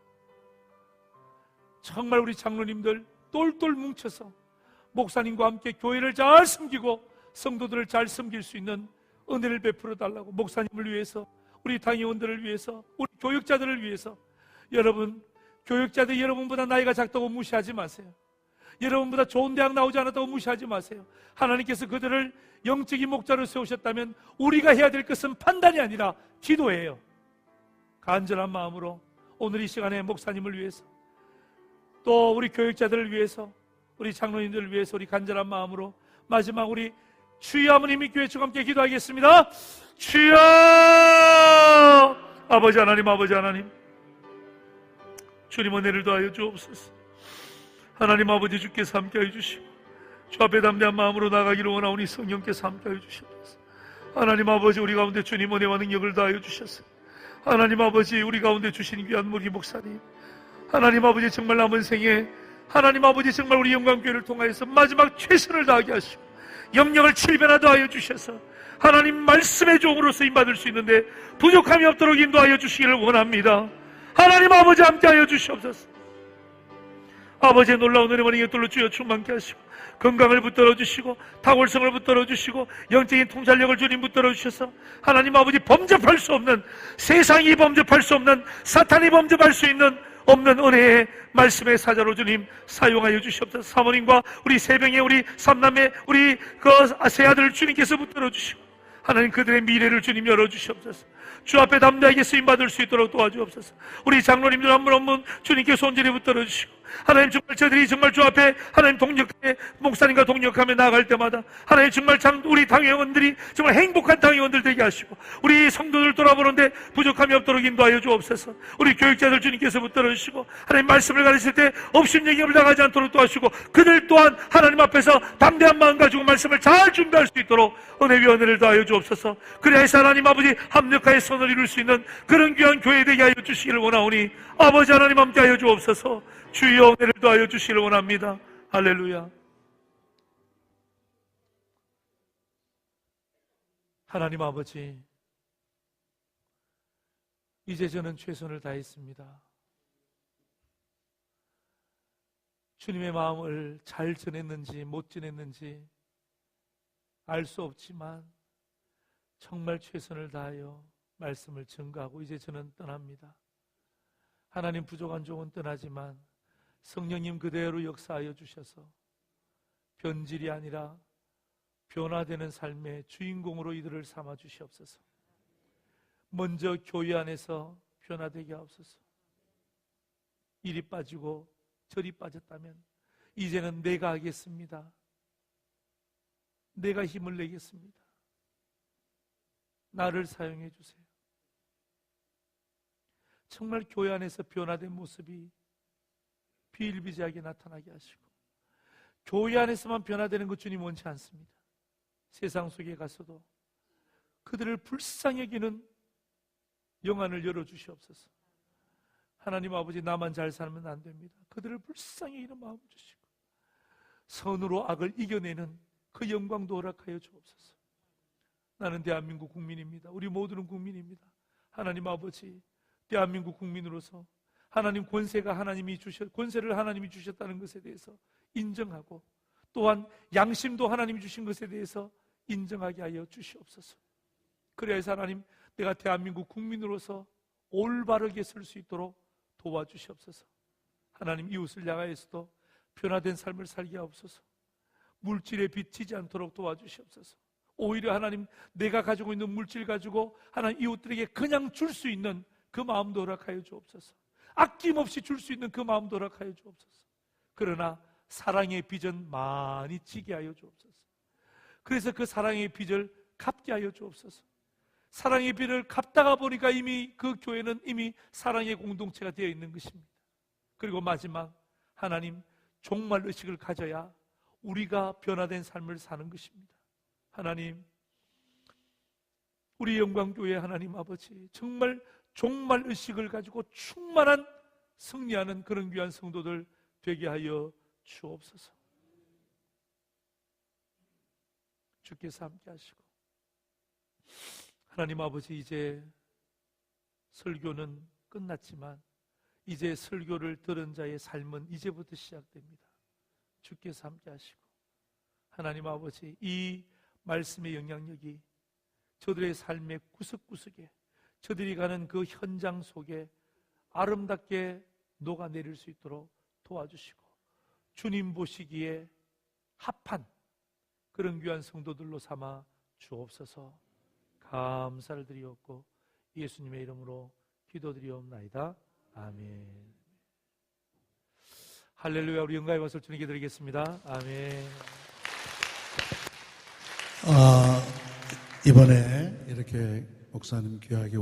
S1: 정말 우리 장로님들 똘똘 뭉쳐서 목사님과 함께 교회를 잘 섬기고 성도들을 잘 섬길 수 있는 은혜를 베풀어 달라고, 목사님을 위해서, 우리 당회원들을 위해서, 우리 교육자들을 위해서. 여러분, 교육자들 여러분보다 나이가 작다고 무시하지 마세요. 여러분보다 좋은 대학 나오지 않았다고 무시하지 마세요. 하나님께서 그들을 영적인 목자로 세우셨다면 우리가 해야 될 것은 판단이 아니라 기도예요. 간절한 마음으로 오늘 이 시간에 목사님을 위해서, 또 우리 교육자들을 위해서, 우리 장로님들을 위해서 우리 간절한 마음으로 마지막 우리 주여 아버님의 교회 주 함께 기도하겠습니다. 주여 아버지 하나님, 아버지 하나님, 주님 은혜를 더하여 주옵소서. 하나님 아버지, 주께서 함께하여 주시고 주 앞에 담대한 마음으로 나가기를 원하오니 성령께서 함께하여 주시옵소서. 하나님 아버지, 우리 가운데 주님 은혜와 능력을 다하여 주셔서 하나님 아버지, 우리 가운데 주신 귀한 무리 목사님, 하나님 아버지, 정말 남은 생에 하나님 아버지, 정말 우리 영광교회를 통하여서 마지막 최선을 다하게 하시고 염려를 7배나 더하여 주셔서 하나님 말씀의 종으로 쓰임받을 수 있는데 부족함이 없도록 인도하여 주시기를 원합니다. 하나님 아버지, 함께하여 주시옵소서. 아버지의 놀라운 은혜와 능력들로 주여 충만케 하시고 건강을 붙들어 주시고 탁월성을 붙들어 주시고 영적인 통찰력을 주님 붙들어 주셔서 하나님 아버지, 범접할 수 없는, 세상이 범접할 수 없는, 사탄이 범접할 수 있는 없는 은혜의 말씀의 사자로 주님 사용하여 주시옵소서. 사모님과 우리 세병의 우리 삼남매, 우리 그 세 아들을 주님께서 붙들어 주시고 하나님 그들의 미래를 주님 열어주시옵소서. 주 앞에 담대하게 쓰임받을 수 있도록 도와주옵소서. 우리 장로님들 한 분 한 분 주님께서 온전히 붙들어 주시고 하나님, 정말 저들이 정말 주 앞에 하나님 동력해 목사님과 동력하며 나아갈 때마다 하나님 정말 우리 당회원들이 정말 행복한 당회원들 되게 하시고 우리 성도들 돌아보는데 부족함이 없도록 인도하여 주옵소서. 우리 교육자들 주님께서 붙들어 주시고 하나님 말씀을 가르칠 때 업신여김을 당하지 않도록 도와주시고 그들 또한 하나님 앞에서 담대한 마음 가지고 말씀을 잘 준비할 수 있도록 은혜위원회를 더하여 주옵소서. 그래야서 하나님 아버지 합력하여 선을 이룰 수 있는 그런 귀한 교회 되게 하여 주시기를 원하오니 아버지 하나님 함께 하여 주옵소서. 주여 은혜를 더하여 주시기를 원합니다. 할렐루야. 하나님 아버지, 이제 저는 최선을 다했습니다. 주님의 마음을 잘 전했는지 못 전했는지 알 수 없지만 정말 최선을 다하여 말씀을 증거하고 이제 저는 떠납니다. 하나님 부족한 종은 떠나지만 성령님 그대로 역사하여 주셔서 변질이 아니라 변화되는 삶의 주인공으로 이들을 삼아 주시옵소서. 먼저 교회 안에서 변화되게 하옵소서. 이리 빠지고 저리 빠졌다면 이제는 내가 하겠습니다. 내가 힘을 내겠습니다. 나를 사용해 주세요. 정말 교회 안에서 변화된 모습이 비일비재하게 나타나게 하시고, 교회 안에서만 변화되는 것 주님 원치 않습니다. 세상 속에 가서도 그들을 불쌍히 여기는 영안을 열어주시옵소서. 하나님 아버지, 나만 잘 살면 안 됩니다. 그들을 불쌍히 여기는 마음을 주시고 선으로 악을 이겨내는 그 영광도 허락하여 주옵소서. 나는 대한민국 국민입니다. 우리 모두는 국민입니다. 하나님 아버지, 대한민국 국민으로서 하나님 권세를 하나님이 주셨다는 것에 대해서 인정하고, 또한 양심도 하나님이 주신 것에 대해서 인정하게 하여 주시옵소서. 그래야 해서 하나님, 내가 대한민국 국민으로서 올바르게 설 수 있도록 도와주시옵소서. 하나님, 이웃을 향하여서도 변화된 삶을 살게 하옵소서. 물질에 비치지 않도록 도와주시옵소서. 오히려 하나님, 내가 가지고 있는 물질 가지고 하나님 이웃들에게 그냥 줄 수 있는 그 마음도 허락하여 주옵소서. 아낌없이 줄 수 있는 그 마음도 허락하여 주옵소서. 그러나 사랑의 빚은 많이 지게 하여 주옵소서. 그래서 그 사랑의 빚을 갚게 하여 주옵소서. 사랑의 빚을 갚다가 보니까 이미 그 교회는 이미 사랑의 공동체가 되어 있는 것입니다. 그리고 마지막, 하나님, 종말 의식을 가져야 우리가 변화된 삶을 사는 것입니다. 하나님, 우리 영광교회 하나님 아버지, 정말 종말 의식을 가지고 충만한 승리하는 그런 귀한 성도들 되게 하여 주옵소서. 주께서 함께 하시고, 하나님 아버지, 이제 설교는 끝났지만 이제 설교를 들은 자의 삶은 이제부터 시작됩니다. 주께서 함께 하시고, 하나님 아버지, 이 말씀의 영향력이 저들의 삶의 구석구석에, 저들이 가는 그 현장 속에 아름답게 녹아내릴 수 있도록 도와주시고, 주님 보시기에 합한 그런 귀한 성도들로 삼아 주옵소서. 감사를 드리옵고 예수님의 이름으로 기도드리옵나이다. 아멘. 할렐루야. 우리 영광의 박수를 주님께 드리겠습니다. 아멘.
S2: 이번에 이렇게 목사님 귀하게